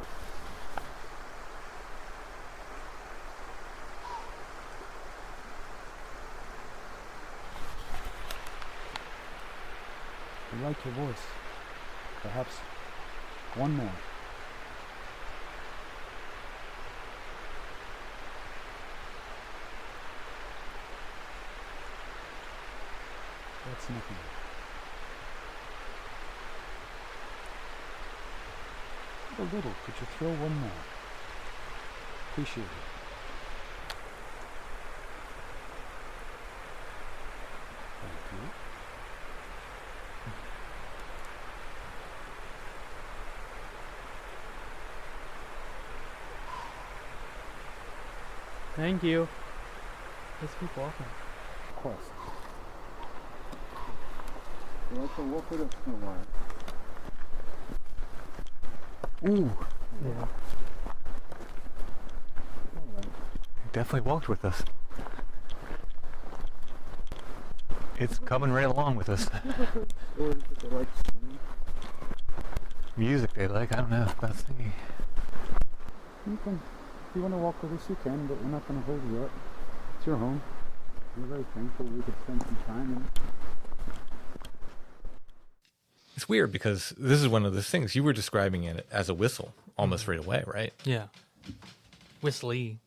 I like your voice. Perhaps one more. That's nothing. A little. Could you throw one more? Appreciate it. Thank you. Thank you. Let's keep walking. Of course. You like to walk with us for a while? Ooh. Yeah. Alright. Definitely walked with us. It's coming right along with us. Stories that they like to sing. Music they like, I don't know about singing. You can, if you want to walk with us, you can, but we're not going to hold you up. It's your home. We're very thankful we could spend some time in it. It's weird because this is one of those things. You were describing it as a whistle almost right away, right? Yeah. Whistly.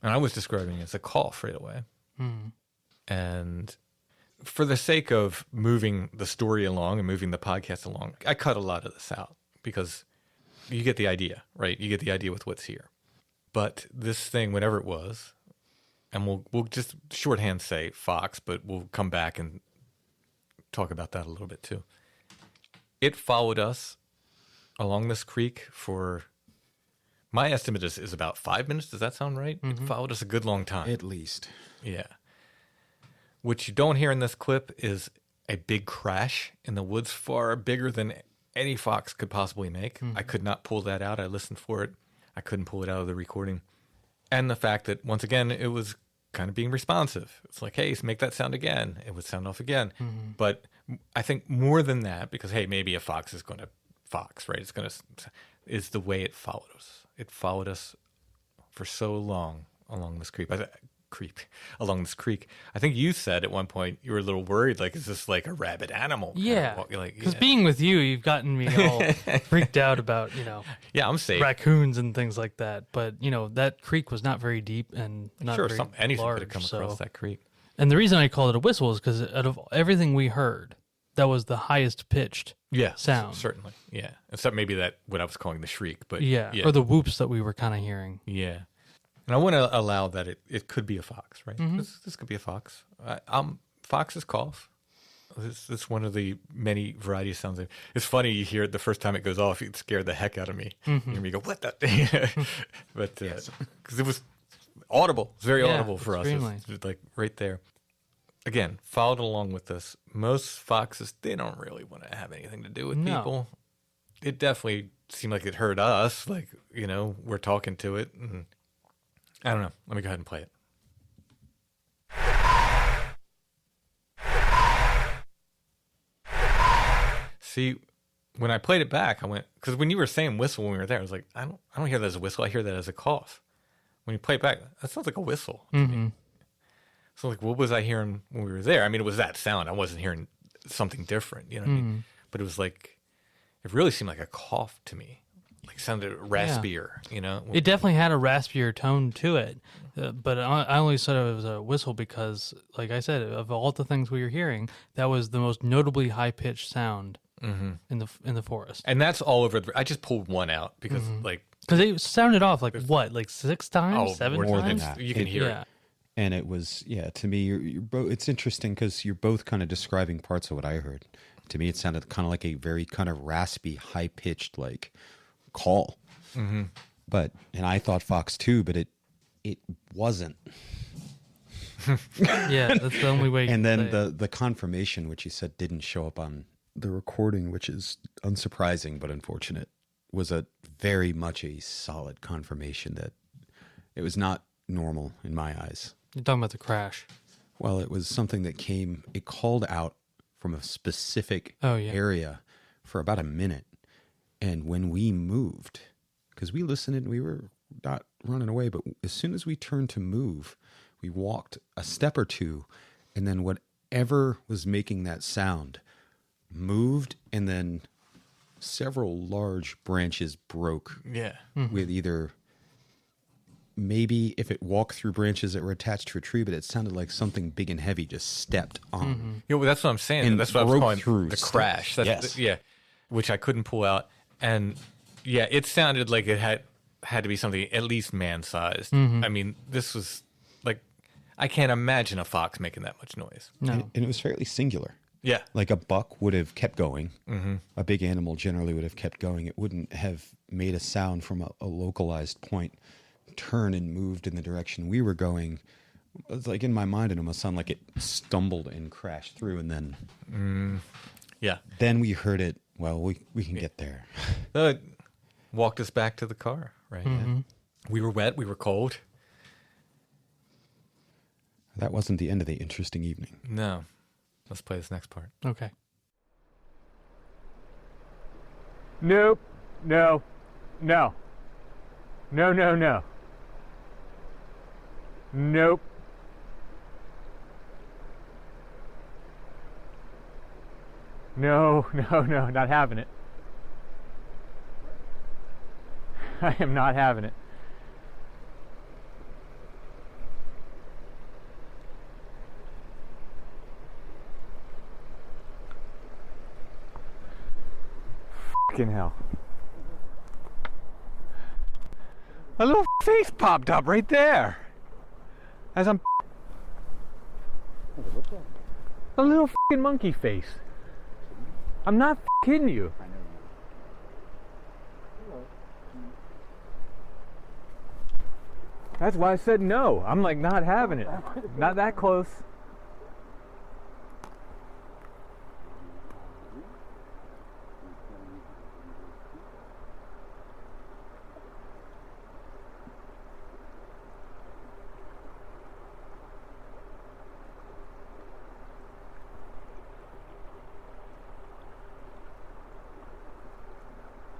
And I was describing it as a cough right away. Mm. And for the sake of moving the story along and moving the podcast along, I cut a lot of this out because you get the idea, right? You get the idea with what's here. But this thing, whatever it was, and we'll just shorthand say fox, but we'll come back and talk about that a little bit too. It followed us along this creek for, my estimate is about 5 minutes. Does that sound right? Mm-hmm. It followed us a good long time. At least. Yeah. What you don't hear in this clip is a big crash in the woods, far bigger than any fox could possibly make. Mm-hmm. I could not pull that out. I listened for it. I couldn't pull it out of the recording. And the fact that, once again, it was kind of being responsive. It's like, hey, make that sound again. It would sound off again. Mm-hmm. But I think more than that, because, hey, maybe a fox is going to fox, right? It's going to, is the way it followed us. It followed us for so long along this creek. Along this creek. I think you said at one point you were a little worried, like, is this like a rabid animal? Yeah. Like, Because being with you, you've gotten me all freaked out about, yeah, I'm safe. raccoons and things like that. But, that creek was not very deep and not Sure, very anything large. could have come across that creek. And the reason I called it a whistle is because out of everything we heard, that was the highest pitched sound. Certainly. Yeah. Except maybe that what I was calling the shriek, but Yeah. Or the whoops that we were kind of hearing. yeah. And I want to allow that it could be a fox, right? Mm-hmm. This could be a fox. Foxes cough. This is one of the many variety of sounds. It's funny, you hear it the first time it goes off, it scared the heck out of me. Mm-hmm. You hear me go, what the? But because it was audible, it's very audible for extremely. us. It's like right there. Again, followed along with this. Most foxes, they don't really want to have anything to do with people. It definitely seemed like it heard us, like, we're talking to it. And I don't know. Let me go ahead and play it. See, when I played it back, I went, because when you were saying whistle when we were there, I was like, I don't hear that as a whistle. I hear that as a cough. When you play it back, that sounds like a whistle to me. So, like, what was I hearing when we were there? I mean, it was that sound. I wasn't hearing something different, you know what I mean? But it was like, it really seemed like a cough to me. Like, sounded raspier, It definitely had a raspier tone to it. But I only said it was a whistle because, like I said, of all the things we were hearing, that was the most notably high-pitched sound in the forest. And that's all over. I just pulled one out because, Because it sounded off like what, like 6 times, 7 more times? than that. You can hear Yeah. it. And it was, to me, you're both. It's interesting because you're both kind of describing parts of what I heard. To me, it sounded kind of like a very kind of raspy, high pitched like call. Mm-hmm. And I thought fox too, but it wasn't. Yeah, that's the only way. And then the the confirmation, which you said didn't show up on the recording, which is unsurprising but unfortunate, was a very much a solid confirmation that it was not normal in my eyes. You're talking about the crash. Well, it was something that it called out from a specific Oh, yeah. area for about a minute. And when we moved, because we listened and we were not running away, but as soon as we turned to move, we walked a step or two, and then whatever was making that sound moved, and then several large branches broke Yeah. with either... Maybe if it walked through branches that were attached to a tree, but it sounded like something big and heavy just stepped on. Yeah, well, that's what I'm saying. And That's what I was broke calling through the stuff. crash. That's Yes. yeah, which I couldn't pull out. And yeah, it sounded like it had to be something at least man-sized. I mean, this was like, I can't imagine a fox making that much noise. No. And it was fairly singular. Yeah. Like a buck would have kept going. A big animal generally would have kept going. It wouldn't have made a sound from a localized point, turn and moved in the direction we were going. It's like in my mind, it almost sounded like it stumbled and crashed through, and then Yeah. then we heard it. Well, we can get there. It walked us back to the car, right? Yeah. We were wet. We were cold. That wasn't the end of the interesting evening. No. Let's play this next part. Okay. Nope. No. No. No, no, no. Nope. No, no, no, not having it. I am not having it. Fucking hell. A little face popped up right there. As I'm... A little fucking monkey face. I'm not kidding you. That's why I said no. I'm like not having it. Not that close.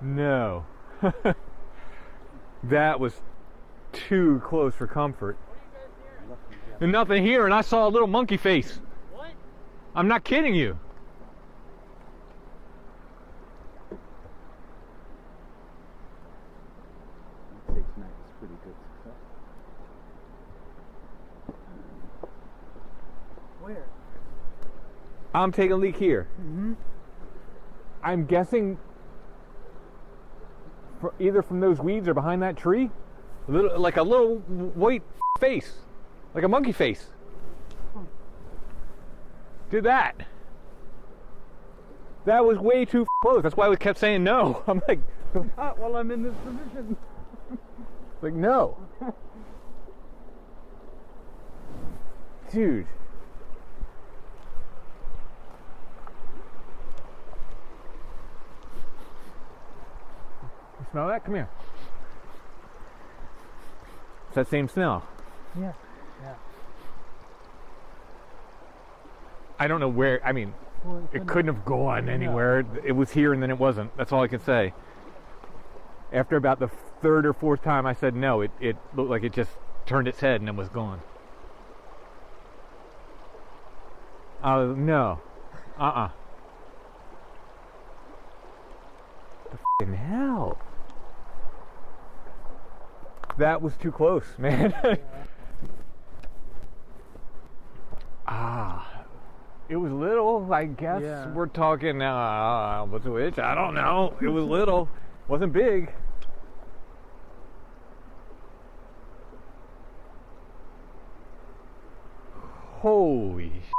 No. That was too close for comfort. There's nothing here, and I saw a little monkey face. What? I'm not kidding you. Pretty good success. Where? I'm taking a leak here. Mm-hmm. I'm guessing either from those weeds or behind that tree. Like a little white face. Like a monkey face. Did that. That was way too close. That's why we kept saying no. I'm like, Not while I'm in this position. like no. Dude. You smell that? Come here. It's that same smell. Yeah. Yeah. I don't know where, I mean, Well, it couldn't have gone anywhere. It was here and then it wasn't. That's all I can say. After about the third or fourth time I said no, it looked like it just turned its head and then was gone. No. The f***ing hell. That was too close, man. It was little, I guess. Yeah. We're talking Albatwitch. I don't know. It was little. Wasn't big. Holy sh**.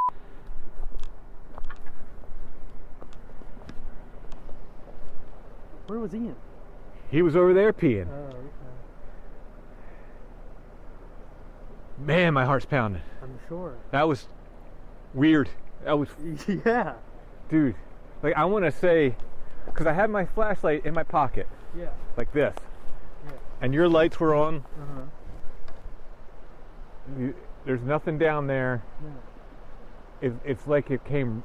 Where was Ian? He was over there peeing. Oh, okay. Man, my heart's pounding. I'm sure. That was weird. That was, Yeah. dude. Like, I want to say, because I had my flashlight in my pocket, Yeah. like this, Yeah. and your lights were on. Uh-huh. There's nothing down there. Yeah. It's like it came,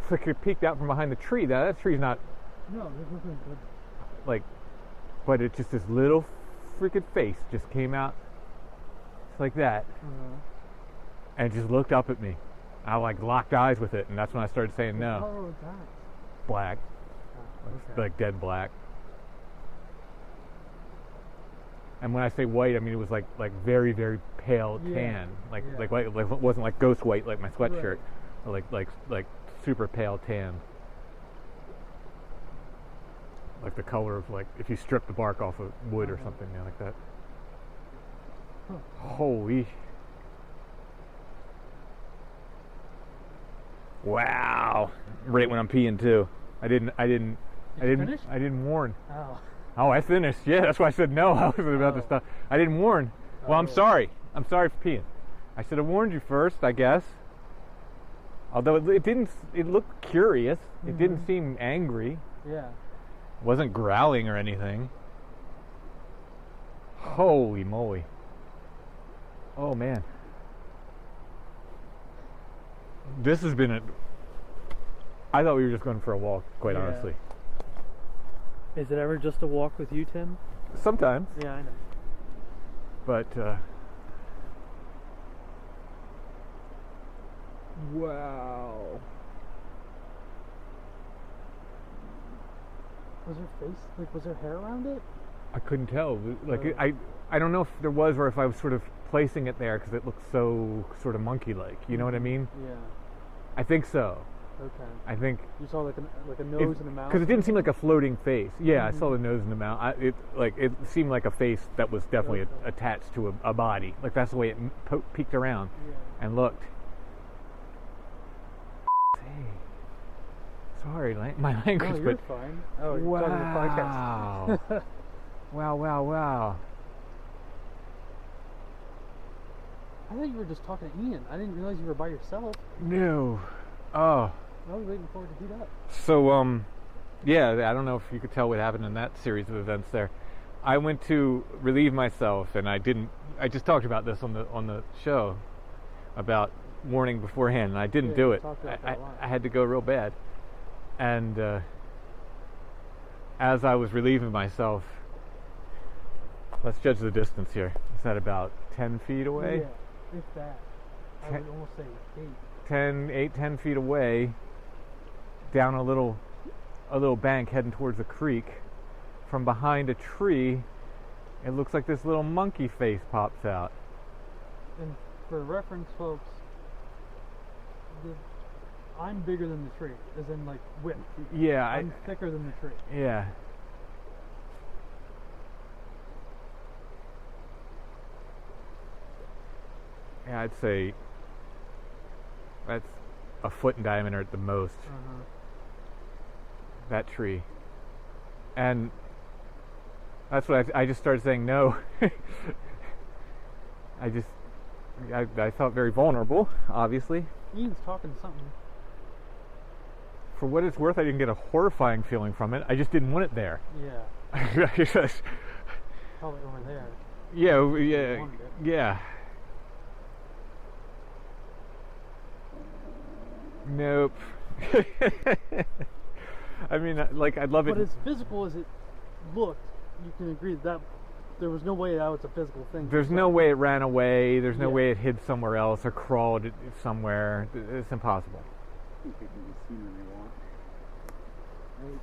it's like it peeked out from behind the tree. That tree's not No, there's nothing good. like, but it's just this little freaking face just came out, just like that, Uh-huh. and just looked up at me. I like locked eyes with it, and that's when I started saying no. What color was that? Black, Oh, okay. like dead black. And when I say white, I mean it was like very very pale Yeah. tan, like Yeah. like white, like it wasn't like ghost white like my sweatshirt, Right. or like super pale tan, like the color of like if you strip the bark off of wood or Uh-huh. something, yeah, like that. Huh. Holy! Wow! Right when I'm peeing too. I didn't finish? I didn't warn. Oh. Oh, I finished. Yeah, that's why I said no. I wasn't about to Oh. stop. I didn't warn. Well, I'm Oh. sorry. I'm sorry for peeing. I should have warned you first, I guess. Although it didn't. It looked curious. It didn't Mhm. seem angry. Yeah. It wasn't growling or anything. Holy moly! Oh man, this has been I thought we were just going for a walk, quite Yeah. honestly. Is it ever just a walk with you, Tim? Sometimes, Yeah, I know. but wow. Was her face, like, was there hair around it? I couldn't tell. Like I don't know if there was or if I was sort of placing it there because it looked so sort of monkey-like. You know what I mean? Yeah. I think so. Okay. I think You saw like a nose and a mouth? because it didn't seem like a floating face. Yeah, I saw the nose and the mouth. It seemed like a face that was definitely attached to a body. Like that's the way it peeked around and looked. Hey, sorry, my language, No, you're but fine. Oh, you're talking to the podcast. wow, wow. I thought you were just talking to Ian. I didn't realize you were by yourself. No. Oh. I was waiting for it to heat up. So, yeah, I don't know if you could tell what happened in that series of events there. I went to relieve myself, and I just talked about this on the show about warning beforehand, and I didn't do it. I had to go real bad. And as I was relieving myself, let's judge the distance here. Is that about 10 feet away? Yeah, if that. I would almost say 8. 10 feet away, down a little bank heading towards a creek. From behind a tree, it looks like this little monkey face pops out. And for reference, folks, I'm bigger than the tree, as in like width. Yeah, I'm thicker than the tree. Yeah. Yeah, I'd say that's a foot in diameter at the most. That tree. And that's what I just started saying no. I felt very vulnerable, obviously. Ian's talking something. For what it's worth, I didn't get a horrifying feeling from it. I just didn't want it there. Yeah. Probably over there. Yeah. Nope. I mean, like, I'd love it. But as physical as it looked, you can agree that there was no way that was a physical thing. There's no way it ran away. There's no way it hid somewhere else or crawled somewhere. It's impossible. You can do the scenery you want. Right.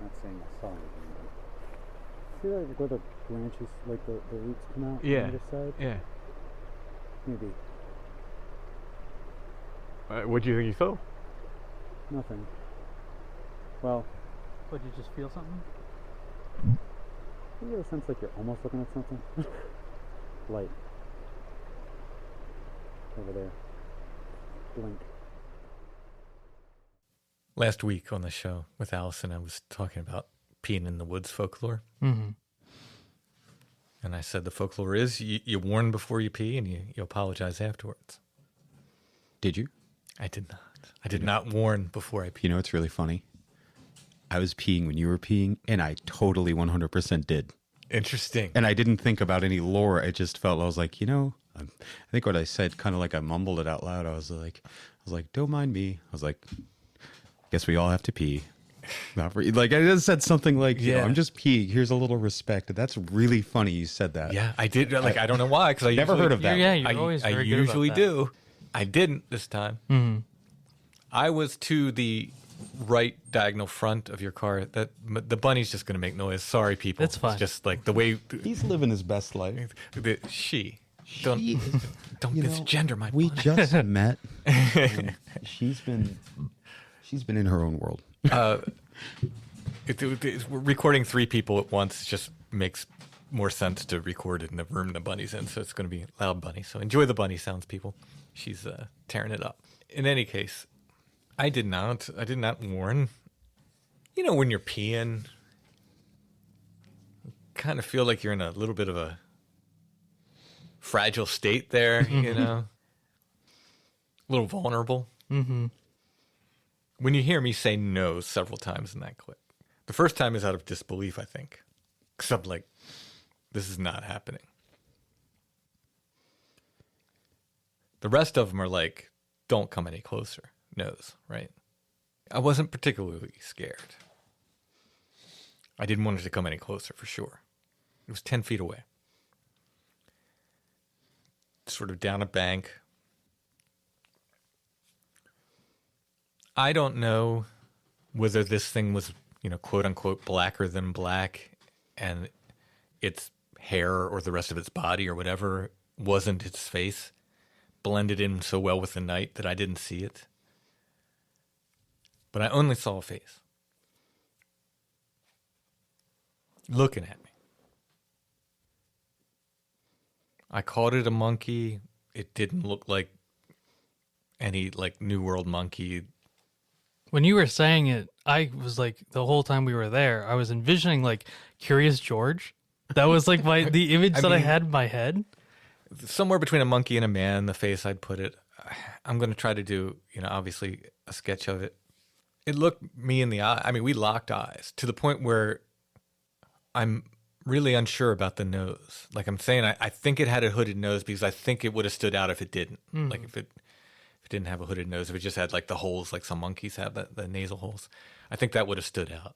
Not saying I saw anything, but see like where the branches, like the roots come out on the other side? Yeah. Maybe. What do you think you saw? Nothing. Well, But you just feel something? you get a sense like you're almost looking at something. Light. Over there. Blink. Last week on the show with Allison, I was talking about peeing in the woods folklore. Mm-hmm. And I said the folklore is you warn before you pee and you apologize afterwards. Did you? I did not. I did not warn before I peed. You know what's really funny? I was peeing when you were peeing, and I totally 100% did. Interesting. And I didn't think about any lore. I just felt, I was like, I think what I said, kind of like I mumbled it out loud. I was like, don't mind me. I was like, guess we all have to pee. Not for, like, I just said something like, I'm just peeing. Here's a little respect. That's really funny you said that. Yeah, I did. Like, I don't know why, because I never heard of that. Yeah, you're always very good usually about that. do. I didn't this time. Mm-hmm. I was to the right diagonal front of your car. That the bunny's just going to make noise. Sorry, people. That's fine. It's just like the way He's living his best life. Don't misgender my We bunny. just met. And she's been in her own world. Recording 3 people at once just makes more sense to record it in the room the bunny's in, so it's going to be a loud bunny. So enjoy the bunny sounds, people. She's tearing it up. In any case, I did not warn. You know, when you're peeing, you kind of feel like you're in a little bit of a fragile state there, you know? A little vulnerable. Mm-hmm. When you hear me say no several times in that clip, the first time is out of disbelief, I think. Because I'm like, this is not happening. The rest of them are like, don't come any closer. No's, right? I wasn't particularly scared. I didn't want it to come any closer, for sure. It was 10 feet away. Sort of down a bank. I don't know whether this thing was, quote unquote, blacker than black, and its hair or the rest of its body or whatever wasn't its face, blended in so well with the night that I didn't see it. But I only saw a face looking at me. I called it a monkey. It didn't look like any New World monkey. When you were saying it, I was like, the whole time we were there, I was envisioning Curious George. That was the image I had in my head. Somewhere between a monkey and a man, the face I'd put it. I'm going to try to do, obviously a sketch of it. It looked me in the eye. I mean, we locked eyes to the point where I'm really unsure about the nose. Like I'm saying, I think it had a hooded nose because I think it would have stood out if it didn't. Like if it didn't have a hooded nose, if it just had the holes like some monkeys have, the nasal holes, I think that would have stood out.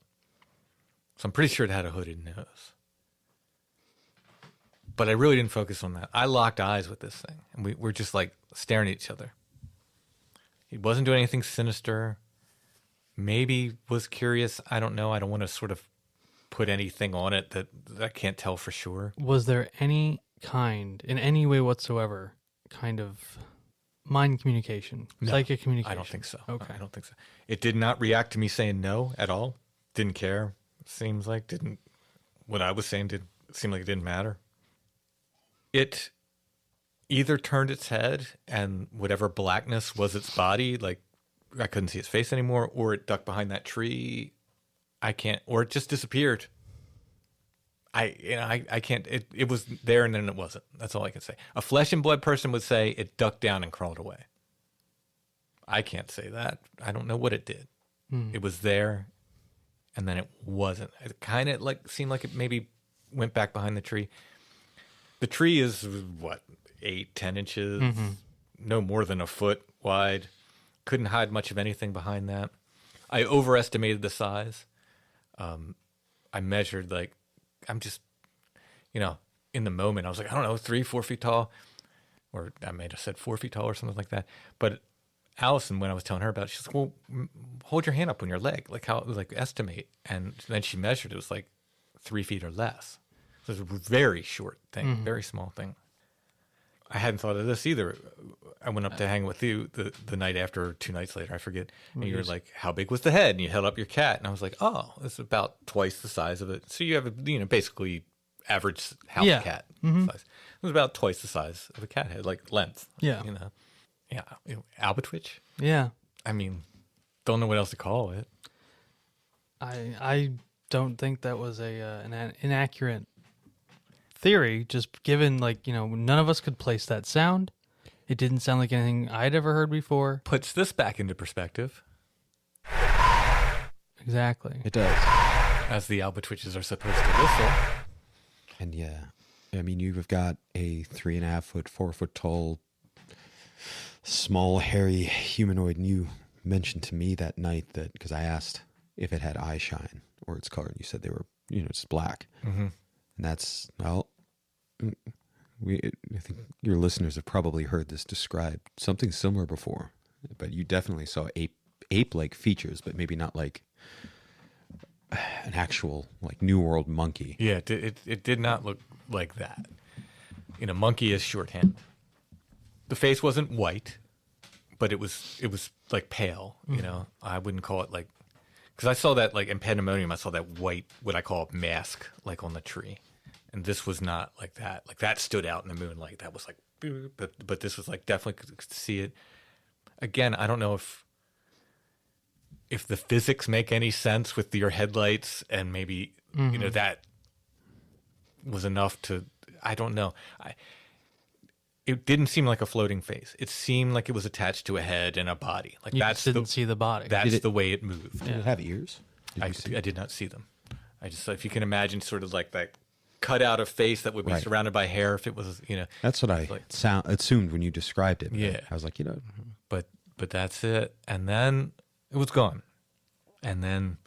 So I'm pretty sure it had a hooded nose. But I really didn't focus on that. I locked eyes with this thing, and we were just staring at each other. He wasn't doing anything sinister. Maybe was curious. I don't know. I don't want to sort of put anything on it that I can't tell for sure. Was there any kind, in any way whatsoever, kind of mind communication, psychic communication? I don't think so. Okay. I don't think so. It did not react to me saying no at all. Didn't care. Seems like didn't. What I was saying seemed like it didn't matter. It either turned its head and whatever blackness was its body, I couldn't see its face anymore, or it ducked behind that tree. I can't, or it just disappeared. I can't. It was there and then it wasn't. That's all I can say. A flesh and blood person would say it ducked down and crawled away. I can't say that. I don't know what it did. It was there, and then it wasn't. It kind of seemed like it maybe went back behind the tree. The tree is what, 8-10 inches, no more than a foot wide. Couldn't hide much of anything behind that. I overestimated the size. I measured I'm just, in the moment, I was I don't know, 3-4 feet tall, or I might have said 4 feet tall or something like that. But Allison, when I was telling her about it, she's like, well, hold your hand up on your leg, estimate. And then she measured, it was 3 feet or less. So it was a very short thing, very small thing. I hadn't thought of this either. I went up to hang with you the night after, or 2 nights later, I forget. And you were like, how big was the head? And you held up your cat. And I was like, oh, it's about twice the size of it. So you have basically average house cat size. It was about twice the size of a cat head, length. Yeah. Yeah. Albatwitch? Yeah. I mean, don't know what else to call it. I don't think that was an inaccurate theory, just given none of us could place that sound. It didn't sound like anything I'd ever heard before. Puts this back into perspective. Exactly. It does. As the Albatwitches are supposed to whistle. And yeah, I mean, you've got a 3.5 foot, 4 foot tall, small, hairy humanoid, and you mentioned to me that night that, because I asked if it had eye shine or its color, and you said they were, just black. And that's, well, I think your listeners have probably heard this described something similar before, but you definitely saw ape-like features, but maybe not like an actual New World monkey. Yeah, it did not look like that. Monkey is shorthand. The face wasn't white, but it was pale. I wouldn't call it because I saw that in Pandemonium. I saw that white, what I call mask, on the tree. And this was not like that. That stood out in the moonlight. That was but this was definitely could see it. Again, I don't know if the physics make any sense with your headlights, and maybe that was enough to. I don't know. It didn't seem like a floating face. It seemed like it was attached to a head and a body. You just didn't see the body. That's the way it moved. Did it have ears? I did not see them. I just, if you can imagine, sort of that cut out a face that would be surrounded by hair. If it was, that's what I assumed when you described it. Yeah, I was like, But that's it, and then it was gone. And then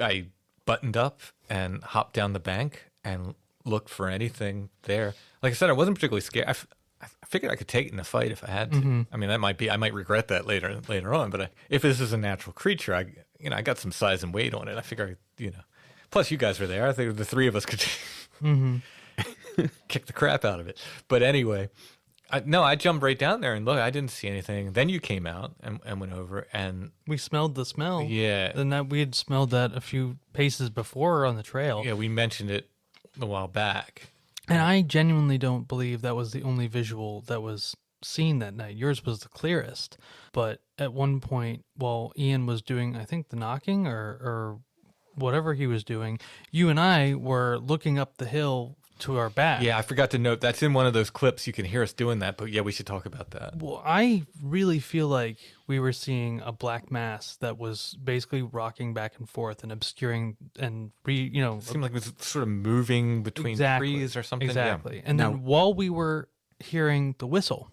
I buttoned up and hopped down the bank and looked for anything there. Like I said, I wasn't particularly scared. I figured I could take it in a fight if I had to. I mean, I might regret that later on. But if this is a natural creature, I got some size and weight on it. I figure, plus you guys were there. I think the three of us could kick the crap out of it. But anyway, I jumped right down there and look, I didn't see anything. Then you came out and went over and we smelled the smell. Yeah. And that we had smelled that a few paces before on the trail. Yeah, we mentioned it a while back. And I genuinely don't believe that was the only visual that was seen that night. Yours was the clearest. But at one point, while Ian was doing, I think, the knocking or whatever he was doing, you and I were looking up the hill to our back. Yeah, I forgot to note, that's in one of those clips. You can hear us doing that, but yeah, we should talk about that. Well, I really feel like we were seeing a black mass that was basically rocking back and forth and obscuring and it seemed like it was sort of moving between trees or something. Exactly. Yeah. And then while we were hearing the whistle,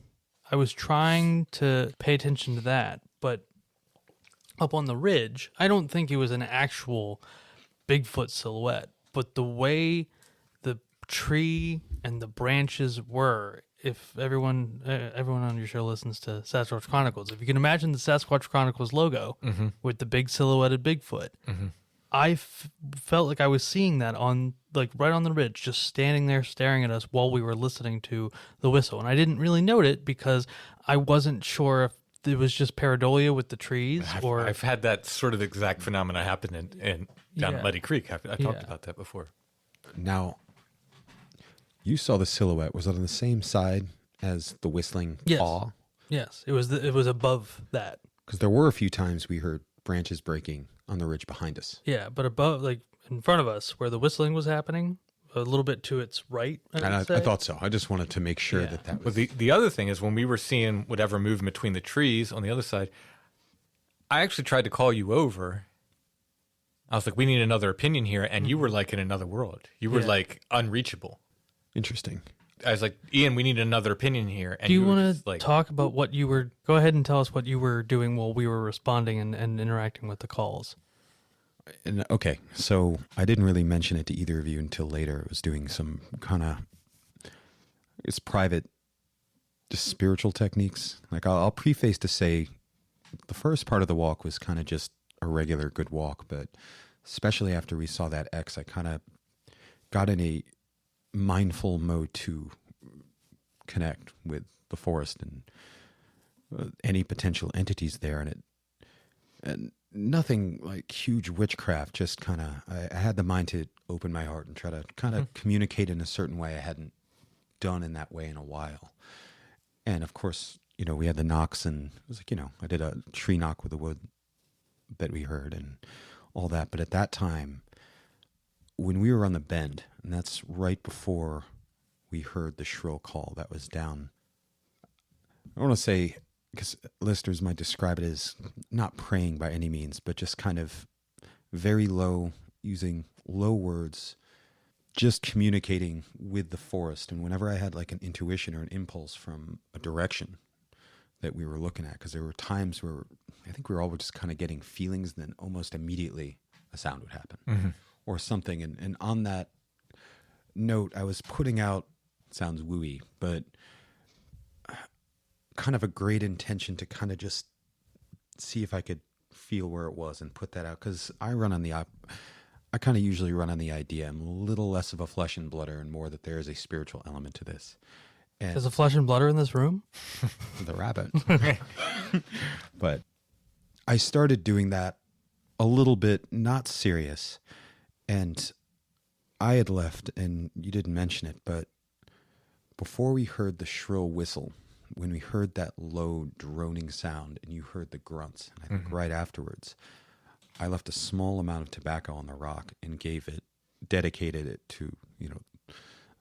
I was trying to pay attention to that, but up on the ridge, I don't think it was an actual Bigfoot silhouette, but the way the tree and the branches were, if everyone on your show listens to Sasquatch Chronicles, if you can imagine the Sasquatch Chronicles logo with the big silhouetted Bigfoot, I felt like I was seeing that on, like, right on the ridge, just standing there staring at us while we were listening to the whistle. And I didn't really note it because I wasn't sure if it was just pareidolia with the trees, or I've had that sort of exact phenomena happen in down at Muddy Creek. I talked about that before. Now, you saw the silhouette. Was it on the same side as the whistling paw? Yes, it was above that. Because there were a few times we heard branches breaking on the ridge behind us. Yeah, but above, like in front of us, where the whistling was happening, a little bit to its right. I thought so. I just wanted to make sure that was. Well, the other thing is when we were seeing whatever moved between the trees on the other side, I actually tried to call you over. I was like, we need another opinion here. And you were like in another world. You were like unreachable. Interesting. I was like, Ian, we need another opinion here. And do you want to talk about what you were, go ahead and tell us what you were doing while we were responding and interacting with the calls. Okay, so I didn't really mention it to either of you until later. I was doing some kind of, it's private, just spiritual techniques. Like I'll preface to say the first part of the walk was kind of just a regular good walk, but especially after we saw that X, I kind of got in a mindful mode to connect with the forest and any potential entities there. And nothing like huge witchcraft, just kind of, I had the mind to open my heart and try to kind of communicate in a certain way I hadn't done in that way in a while. And of course, we had the knocks, and it was like, I did a tree knock with the wood that we heard and all that. But at that time, when we were on the bend, and that's right before we heard the shrill call that was down, I want to say, because listeners might describe it as not praying by any means, but just kind of very low, using low words, just communicating with the forest. And whenever I had like an intuition or an impulse from a direction that we were looking at, because there were times where I think we were all just kind of getting feelings, and then almost immediately a sound would happen or something. And on that note, I was putting out, it sounds wooey, but kind of a great intention to kind of just see if I could feel where it was and put that out. Because I kind of usually run on the idea. I'm a little less of a flesh and blooder and more that there is a spiritual element to this. And there's a flesh and blooder in this room? The rabbit. But I started doing that a little bit, not serious. And I had left, and you didn't mention it, but before we heard the shrill whistle, when we heard that low droning sound and you heard the grunts, and I think right afterwards, I left a small amount of tobacco on the rock and dedicated it to,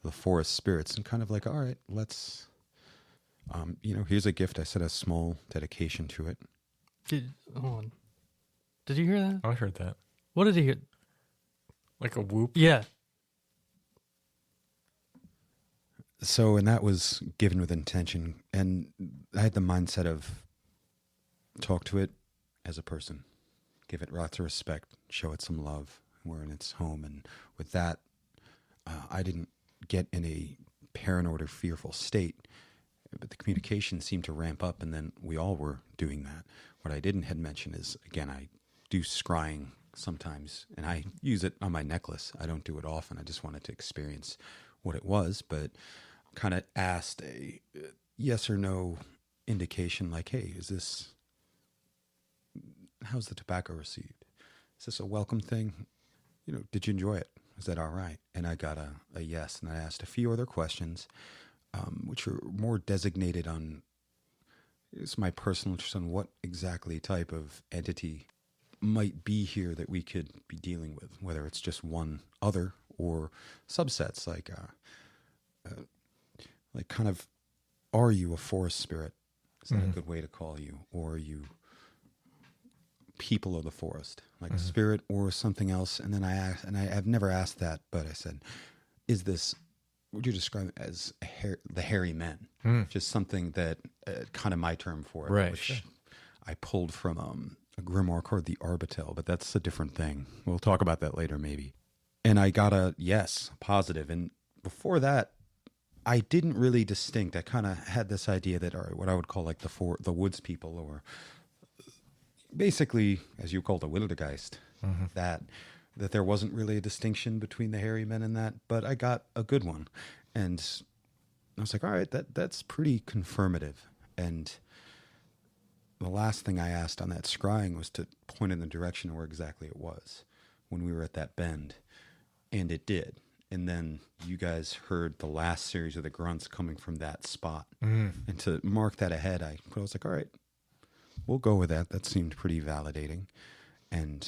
the forest spirits, and kind of like, all right, let's, here's a gift. I said a small dedication to it. Hold on. Did you hear that? I heard that. What did you hear? Like a whoop? Yeah. So, and that was given with intention, and I had the mindset of talk to it as a person, give it lots of respect, show it some love. We're in its home. And with that, I didn't get in a paranoid or fearful state, but the communication seemed to ramp up, and then we all were doing that. What I didn't had mentioned is, again, I do scrying sometimes, and I use it on my necklace. I don't do it often. I just wanted to experience what it was, but kind of asked a yes or no indication, like, hey, how's the tobacco received? Is this a welcome thing? Did you enjoy it? Is that all right? And I got a yes, and I asked a few other questions, which were more designated on, it's my personal interest on what exactly type of entity might be here that we could be dealing with, whether it's just one other or subsets, like kind of, are you a forest spirit? Is that a good way to call you? Or are you people of the forest, like a spirit or something else? And then I asked, and I've never asked that, but I said, would you describe it as the hairy men? Just something that, kind of my term for it, right, which sure. I pulled from a grimoire called the Arbatel, but that's a different thing. We'll talk about that later, maybe. And I got a yes, positive. And before that, I didn't really distinct. I kind of had this idea that, all right, what I would call like the woods people, or basically, as you call the Wildergeist, that there wasn't really a distinction between the hairy men and that, but I got a good one. And I was like, all right, that's pretty confirmative. And the last thing I asked on that scrying was to point in the direction of where exactly it was when we were at that bend. And it did. And then you guys heard the last series of the grunts coming from that spot. And to mark that ahead, I was like, all right, we'll go with that. That seemed pretty validating. And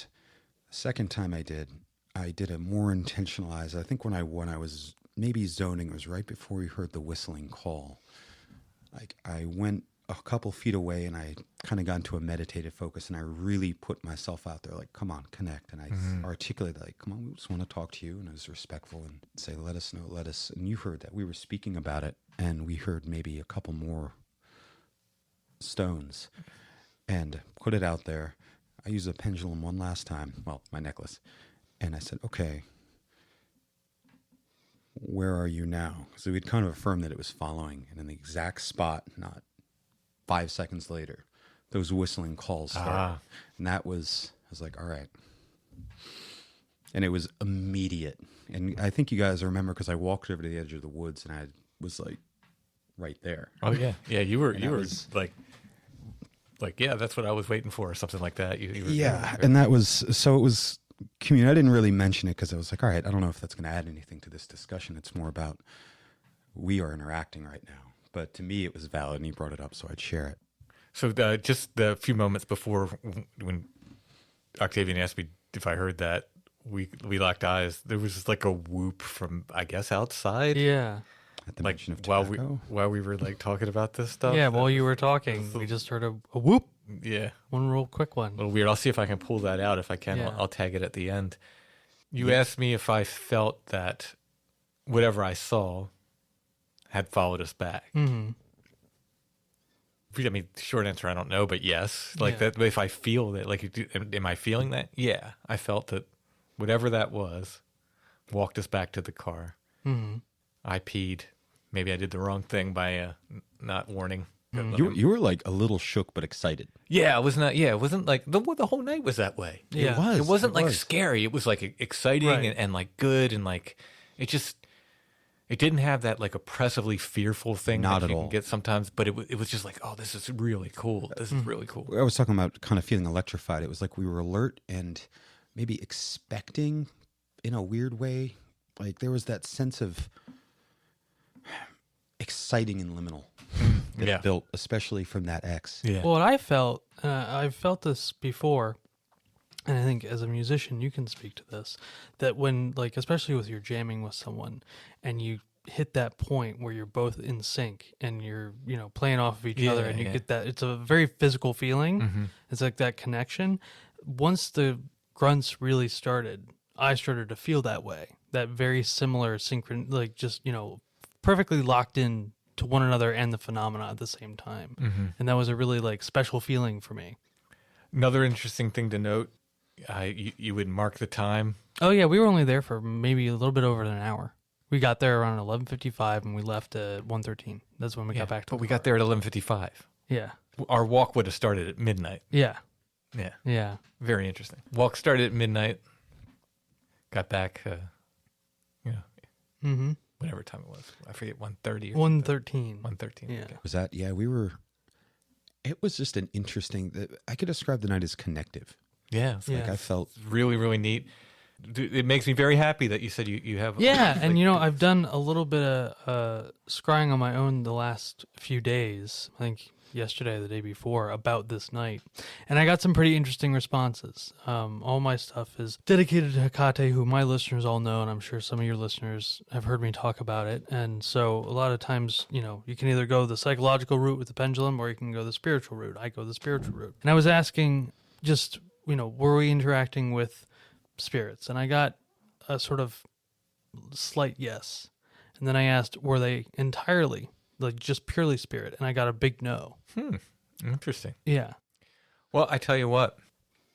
the second time I did a more intentionalized, I think when I was maybe zoning, it was right before we heard the whistling call. Like, I went a couple feet away and I kind of got into a meditative focus, and I really put myself out there, like, come on, connect. And I articulated, like, come on, we just want to talk to you. And I was respectful and say, let us know, and you heard that we were speaking about it, and we heard maybe a couple more stones, and put it out there. I used a pendulum one last time, well, my necklace. And I said, okay, where are you now? So we'd kind of affirmed that it was following, and in the exact spot, not 5 seconds later, those whistling calls started. And I was like, all right. And it was immediate. And I think you guys remember, because I walked over to the edge of the woods, and I was like right there. Oh yeah. Yeah. You were like, yeah, that's what I was waiting for, or something like that. You were, yeah. And that was, so it was community. I didn't really mention it because I was like, all right, I don't know if that's going to add anything to this discussion. It's more about, we are interacting right now. But to me, it was valid, and he brought it up, so I'd share it. So just the few moments before, when Octavian asked me if I heard that, we locked eyes. There was just like a whoop from, I guess, outside. Yeah. At the Like mention of while tobacco. we were like talking about this stuff. Yeah, while you were talking, we just heard a whoop. Yeah. One real quick A one. little weird. I'll see if I can pull that out. If I can, Yeah. I'll tag it at the end. You asked me if I felt that whatever I saw had followed us back. Mm-hmm. I mean, short answer, I don't know, but yes. Like Yeah. that. If I feel that, like, am I feeling that? Yeah, I felt that whatever that was walked us back to the car. Mm-hmm. I peed. Maybe I did the wrong thing by not warning. You were like a little shook but excited. Yeah, I was not. Yeah, it wasn't like the whole night was that way. Yeah. It wasn't like scary. It was like exciting Right. and like good, and like it didn't have that like oppressively fearful thing Not that at you all. can get sometimes. But it was just like, oh, this is really cool. This is really cool. I was talking about kind of feeling electrified. It was like we were alert and maybe expecting in a weird way. Like there was that sense of exciting and liminal that built, especially from that X. Yeah. Well, what I felt, I've felt this before, and I think as a musician, you can speak to this, that when, like, especially with your jamming with someone, and you hit that point where you're both in sync and you're, playing off of each other, and you get that, it's a very physical feeling. Mm-hmm. It's like that connection. Once the grunts really started, I started to feel that way, that very similar like just, perfectly locked in to one another and the phenomena at the same time. Mm-hmm. And that was a really like special feeling for me. Another interesting thing to note You would mark the time. Oh yeah, we were only there for maybe a little bit over an hour. We got there around 11:55 and we left at 1:13. That's when we got back to But the we car. got there at 11:55. Yeah. Our walk would have started at midnight. Yeah. Yeah. Yeah. Very interesting. Walk started at midnight. Got back, Mm-hmm. whatever time it was. I forget, 1:30 or 1:13. 1:13. Yeah. Okay. Was that? Yeah, we were. It was just an interesting. I could describe the night as connective. Yeah. It's Like I felt. really, really neat. It makes me very happy that you said you have. Yeah, like, and I've done a little bit of scrying on my own the last few days. I think yesterday or the day before about this night, and I got some pretty interesting responses. All my stuff is dedicated to Hecate, who my listeners all know, and I'm sure some of your listeners have heard me talk about it. And so a lot of times, you can either go the psychological route with the pendulum, or you can go the spiritual route. I go the spiritual route. And I was asking, just were we interacting with spirits? And I got a sort of slight yes. And then I asked, were they entirely, like just purely spirit? And I got a big no. Interesting. Yeah. Well, I tell you what.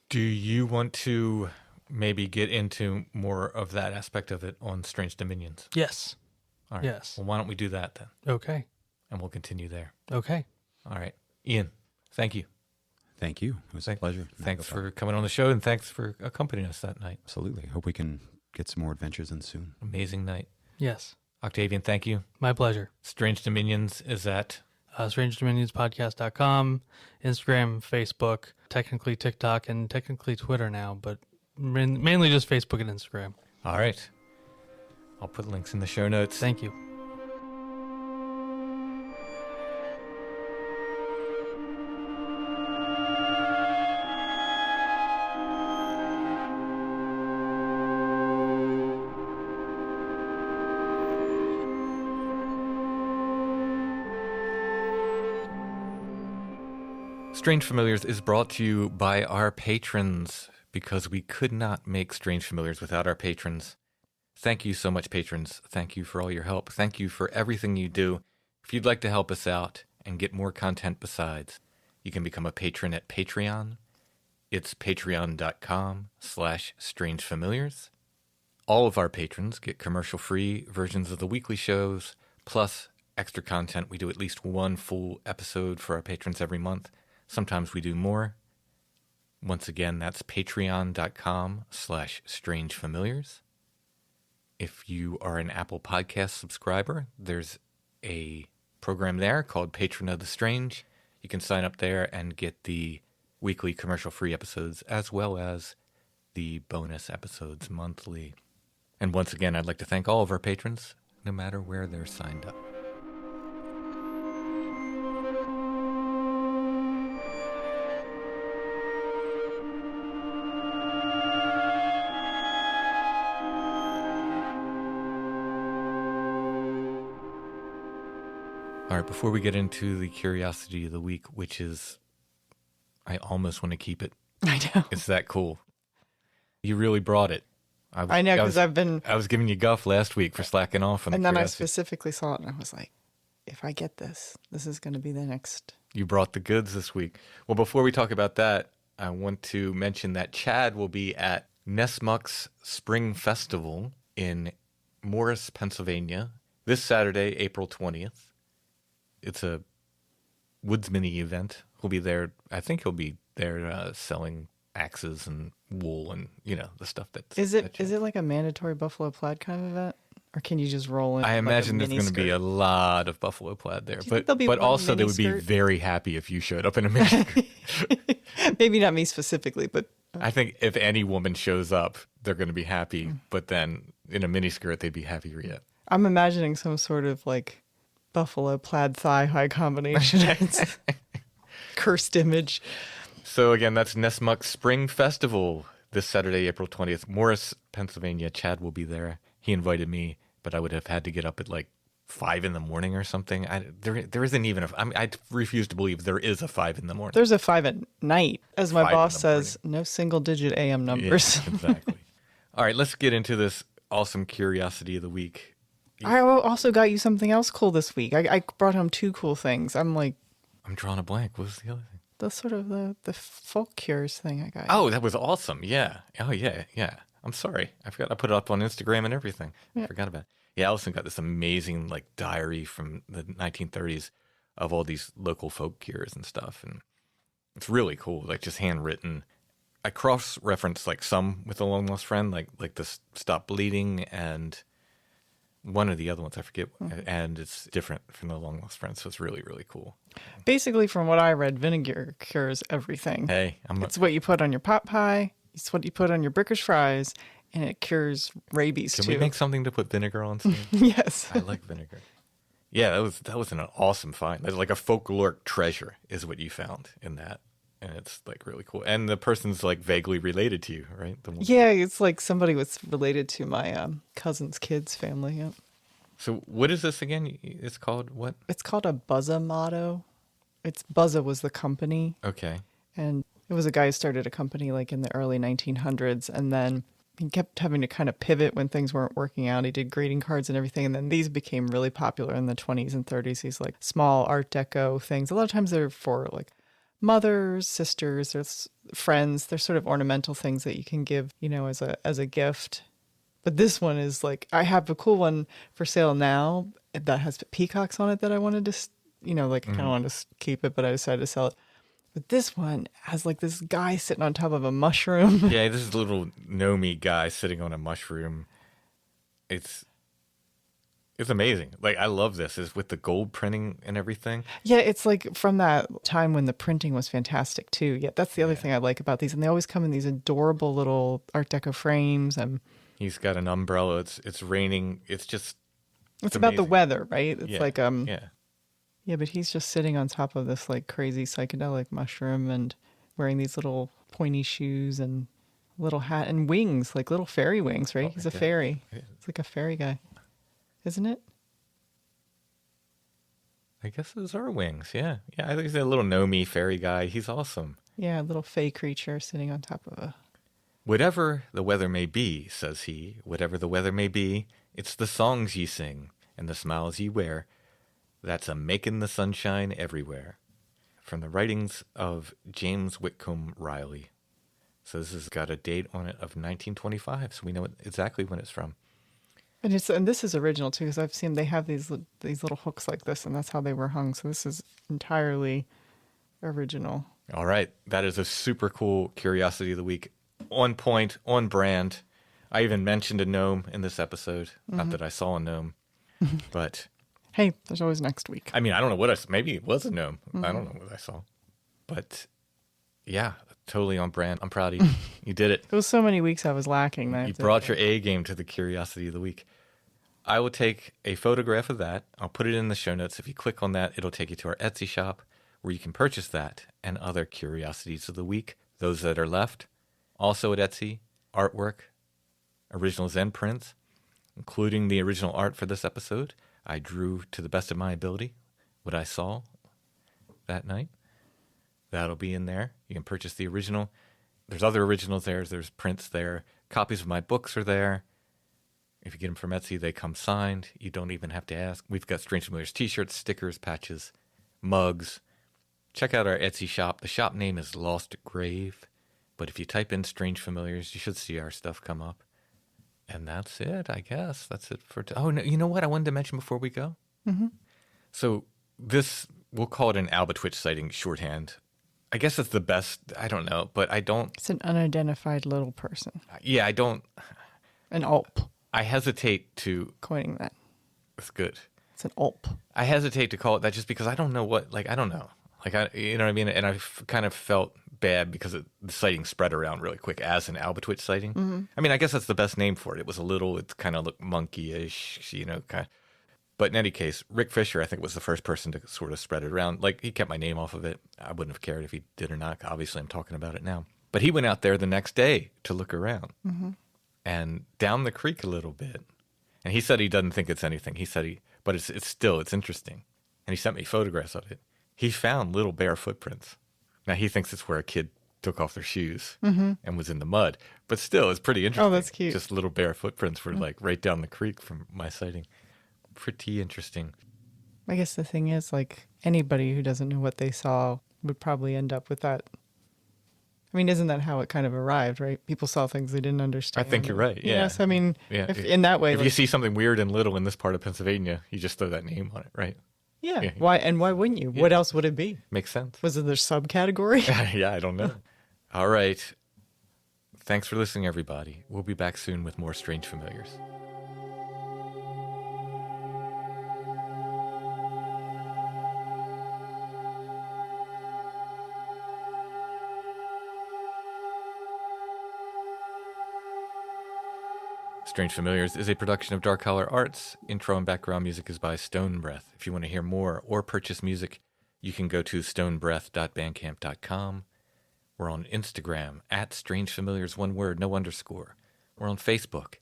Do you want to maybe get into more of that aspect of it on Strange Dominions? Yes. All right. Yes. Well, why don't we do that then? Okay. And we'll continue there. Okay. All right. Ian, thank you. Thank you. It was a pleasure. Thanks for coming on the show, and thanks for accompanying us that night. Absolutely. Hope we can get some more adventures in soon. Amazing night. Yes. Octavian, thank you. My pleasure. Strange Dominions is at StrangeDominionspodcast.com, Instagram, Facebook, technically TikTok, and technically Twitter now, but mainly just Facebook and Instagram. All right. I'll put links in the show notes. Thank you. Strange Familiars is brought to you by our patrons, because we could not make Strange Familiars without our patrons. Thank you so much, patrons. Thank you for all your help. Thank you for everything you do. If you'd like to help us out and get more content besides, you can become a patron at Patreon. It's patreon.com/strangefamiliars. All of our patrons get commercial-free versions of the weekly shows, plus extra content. We do at least one full episode for our patrons every month. Sometimes we do more. Once again, that's patreon.com/strangefamiliars. If you are an Apple Podcast subscriber, there's a program there called Patron of the Strange. You can sign up there and get the weekly commercial-free episodes as well as the bonus episodes monthly. And once again, I'd like to thank all of our patrons, no matter where they're signed up. All right, before we get into the curiosity of the week, which is, I almost want to keep it. I know. It's that cool. You really brought it. I know, because I was giving you guff last week for slacking off on and the then I curiosity. specifically saw it and I was like, if I get this is going to be the next. You brought the goods this week. Well, before we talk about that, I want to mention that Chad will be at Nessmuck's Spring Festival in Morris, Pennsylvania, this Saturday, April 20th. It's a woodsman-y event. He'll be there. I think he'll be there selling axes and wool and, the stuff that's... Is it like a mandatory buffalo plaid kind of event? Or can you just roll in? I imagine like there's going to be a lot of buffalo plaid there. Do you think there'll be but one also they mini would be skirt? very happy if you showed up in a miniskirt. Maybe not me specifically, but... I think if any woman shows up, they're going to be happy. But then in a miniskirt, they'd be happier yet. I'm imagining some sort of like buffalo plaid thigh high combination. It's cursed image. So again, that's Nessmuck Spring Festival this Saturday, April 20th. Morris, Pennsylvania. Chad will be there. He invited me, but I would have had to get up at like 5 in the morning or something. There isn't even I refuse to believe there is a 5 in the morning. There's a 5 at night. As my 5 boss in the says, no single digit AM numbers. Yeah, exactly. All right, let's get into this awesome curiosity of the week. I also got you something else cool this week. I brought home 2 cool things. I'm drawing a blank. What was the other thing? the sort of the folk cures thing I got. Oh, that was awesome. Yeah. Oh, yeah. Yeah. I'm sorry. I forgot I put it up on Instagram and everything. Yeah. I forgot about it. Yeah, Allison got this amazing like diary from the 1930s of all these local folk cures and stuff. And it's really cool, like just handwritten. I cross-reference like some with the long lost friend, like the Stop Bleeding and one of the other ones, I forget. And it's different from the long lost friend, so it's really, really cool. Basically, from what I read, vinegar cures everything. Hey, it's what you put on your pot pie. It's what you put on your British fries, and it cures rabies too. Can we make something to put vinegar on soon? Yes. I like vinegar. Yeah, that was an awesome find. That's like a folkloric treasure is what you found in that. And it's like really cool. And the person's like vaguely related to you, right? Yeah, it's like somebody was related to my cousin's kids' family. Yep. So what is this again? It's called what? It's called a Buzza motto. Buzza was the company. Okay. And it was a guy who started a company like in the early 1900s. And then he kept having to kind of pivot when things weren't working out. He did greeting cards and everything. And then these became really popular in the 20s and 30s. These like small Art Deco things. A lot of times they're for like mothers, sisters, there's friends. They're sort of ornamental things that you can give, as a gift. But this one is like, I have a cool one for sale now that has peacocks on it that I wanted to, I kind of wanted to keep it, but I decided to sell it. But this one has like this guy sitting on top of a mushroom. Yeah, this is a little gnomey guy sitting on a mushroom. It's amazing. Like, I love this. It's with the gold printing and everything. Yeah, it's like from that time when the printing was fantastic too. Yeah, that's the other thing I like about these. And they always come in these adorable little Art Deco frames. And he's got an umbrella. It's raining. It's about the weather, right? It's like Yeah, but he's just sitting on top of this like crazy psychedelic mushroom and wearing these little pointy shoes and little hat and wings, like little fairy wings, right? He's a fairy. It's like a fairy guy. Isn't it? I guess those are wings, yeah. Yeah, I think he's a little gnomey fairy guy. He's awesome. Yeah, a little fey creature sitting on top of a... Whatever the weather may be, says he, whatever the weather may be, it's the songs ye sing and the smiles ye wear that's a-making the sunshine everywhere. From the writings of James Whitcomb Riley. So this has got a date on it of 1925, so we know exactly when it's from. And this is original too, because I've seen they have these little hooks like this, and that's how they were hung. So this is entirely original. All right, that is a super cool Curiosity of the Week. On point, on brand. I even mentioned a gnome in this episode. Not that I saw a gnome, but hey, there's always next week. I mean, I don't know what maybe it was a gnome. I don't know what I saw, but yeah, totally on brand. I'm proud of you. You did it. It was so many weeks I was lacking. You brought your A game to the Curiosity of the Week. I will take a photograph of that. I'll put it in the show notes. If you click on that, it'll take you to our Etsy shop where you can purchase that and other Curiosities of the Week, those that are left. Also at Etsy, artwork, original Zen prints, including the original art for this episode. I drew to the best of my ability what I saw that night. That'll be in there. You can purchase the original. There's other originals there. There's prints there. Copies of my books are there. If you get them from Etsy, they come signed. You don't even have to ask. We've got Strange Familiars t-shirts, stickers, patches, mugs. Check out our Etsy shop. The shop name is Lost Grave. But if you type in Strange Familiars, you should see our stuff come up. And that's it, I guess. That's it for oh, no, you know what I wanted to mention before we go? Mm-hmm. So this, we'll call it an Albatwitch sighting shorthand. I guess it's the best. I don't know, but I don't. It's an unidentified little person. Yeah, I don't. An alp. I hesitate to. Coining that. It's good. It's an alp. I hesitate to call it that just because I don't know what, I don't know. You know what I mean? And I kind of felt bad because the sighting spread around really quick as an Albatwitch sighting. Mm-hmm. I mean, I guess that's the best name for it. It was it kind of looked monkey-ish, kind of. But in any case, Rick Fisher, I think, was the first person to sort of spread it around. He kept my name off of it. I wouldn't have cared if he did or not. Obviously, I'm talking about it now. But he went out there the next day to look around and down the creek a little bit. And he said he doesn't think it's anything. He said but it's interesting. And he sent me photographs of it. He found little bare footprints. Now, he thinks it's where a kid took off their shoes and was in the mud. But still, it's pretty interesting. Oh, that's cute. Just little bare footprints were right down the creek from my sighting. Pretty interesting. I guess the thing is, anybody who doesn't know what they saw would probably end up with that. I mean, isn't that how it kind of arrived, right? People saw things they didn't understand. I think you're right. Yeah. Yes, I mean, Yeah. if, in that way. If you see something weird and little in this part of Pennsylvania, you just throw that name on it, right? Yeah. Yeah. Why wouldn't you? What else would it be? Makes sense. Was it their subcategory? Yeah, I don't know. All right. Thanks for listening, everybody. We'll be back soon with more Strange Familiars. Strange Familiars is a production of Dark Holler Arts. Intro and background music is by Stone Breath. If you want to hear more or purchase music, you can go to stonebreath.bandcamp.com. We're on Instagram at Strange Familiars, one word, no underscore. We're on Facebook,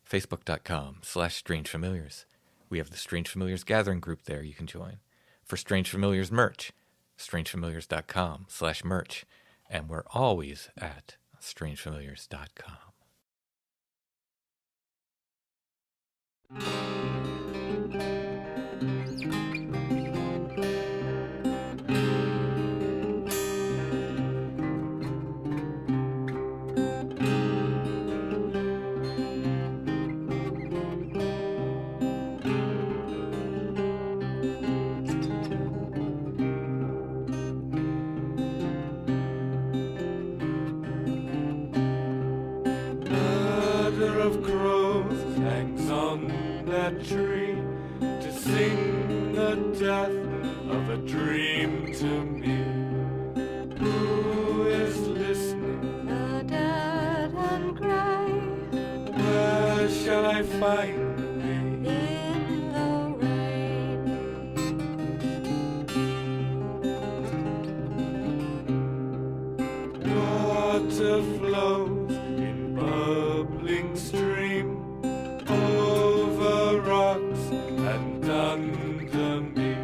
facebook.com/Strange Familiars. We have the Strange Familiars Gathering group there you can join. For Strange Familiars merch, strangefamiliars.com/merch. And we're always at strangefamiliars.com. Mother of crows hangs on that tree to sing the death of a dream to me. Who is listening? The dead and gray Where shall I find thee? in the rain. Water flows in bubbling stream over rocks and under me.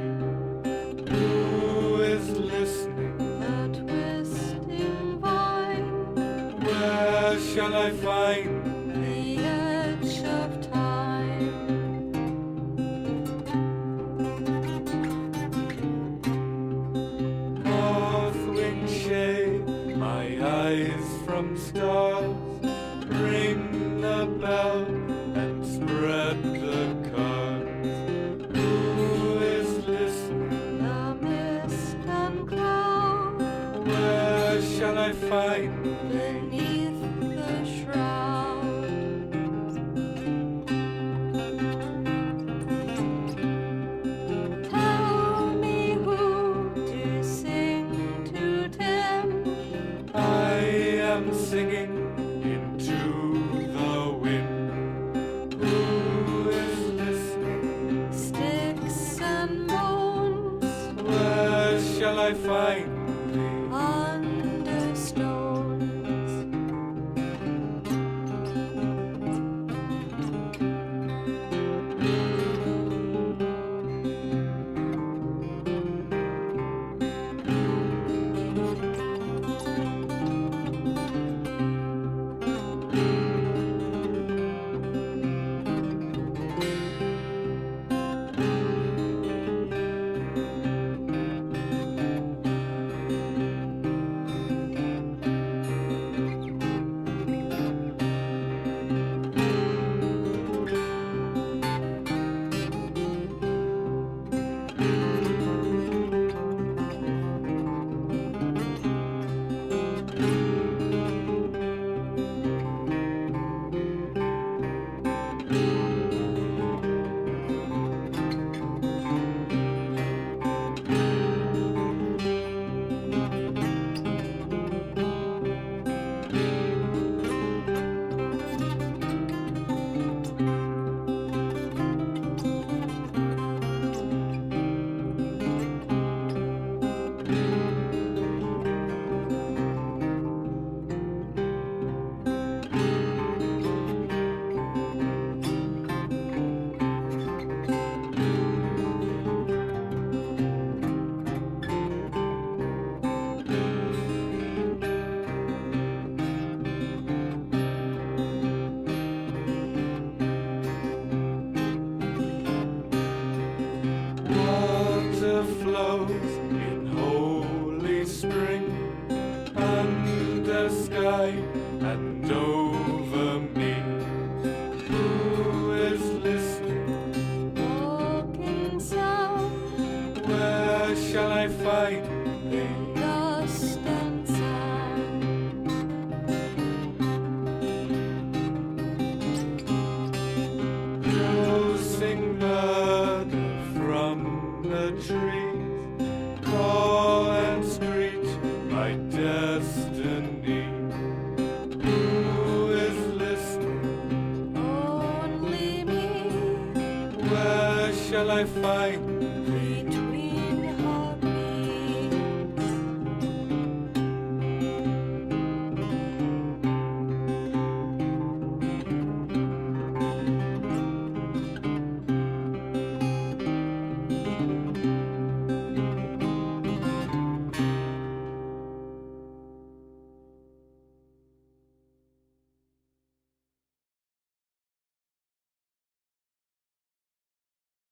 Who is listening? The twisting vine, Where shall I find the edge of time. North wind shade my eyes from stars? Ring the bell and spread the cards. Who is listening? The mist and cloud Where shall I find beneath the shroud. Tell me who to sing to them. I am singing into the wind. Who is listening? Sticks and bones Where shall I find thee? under stones. shall I find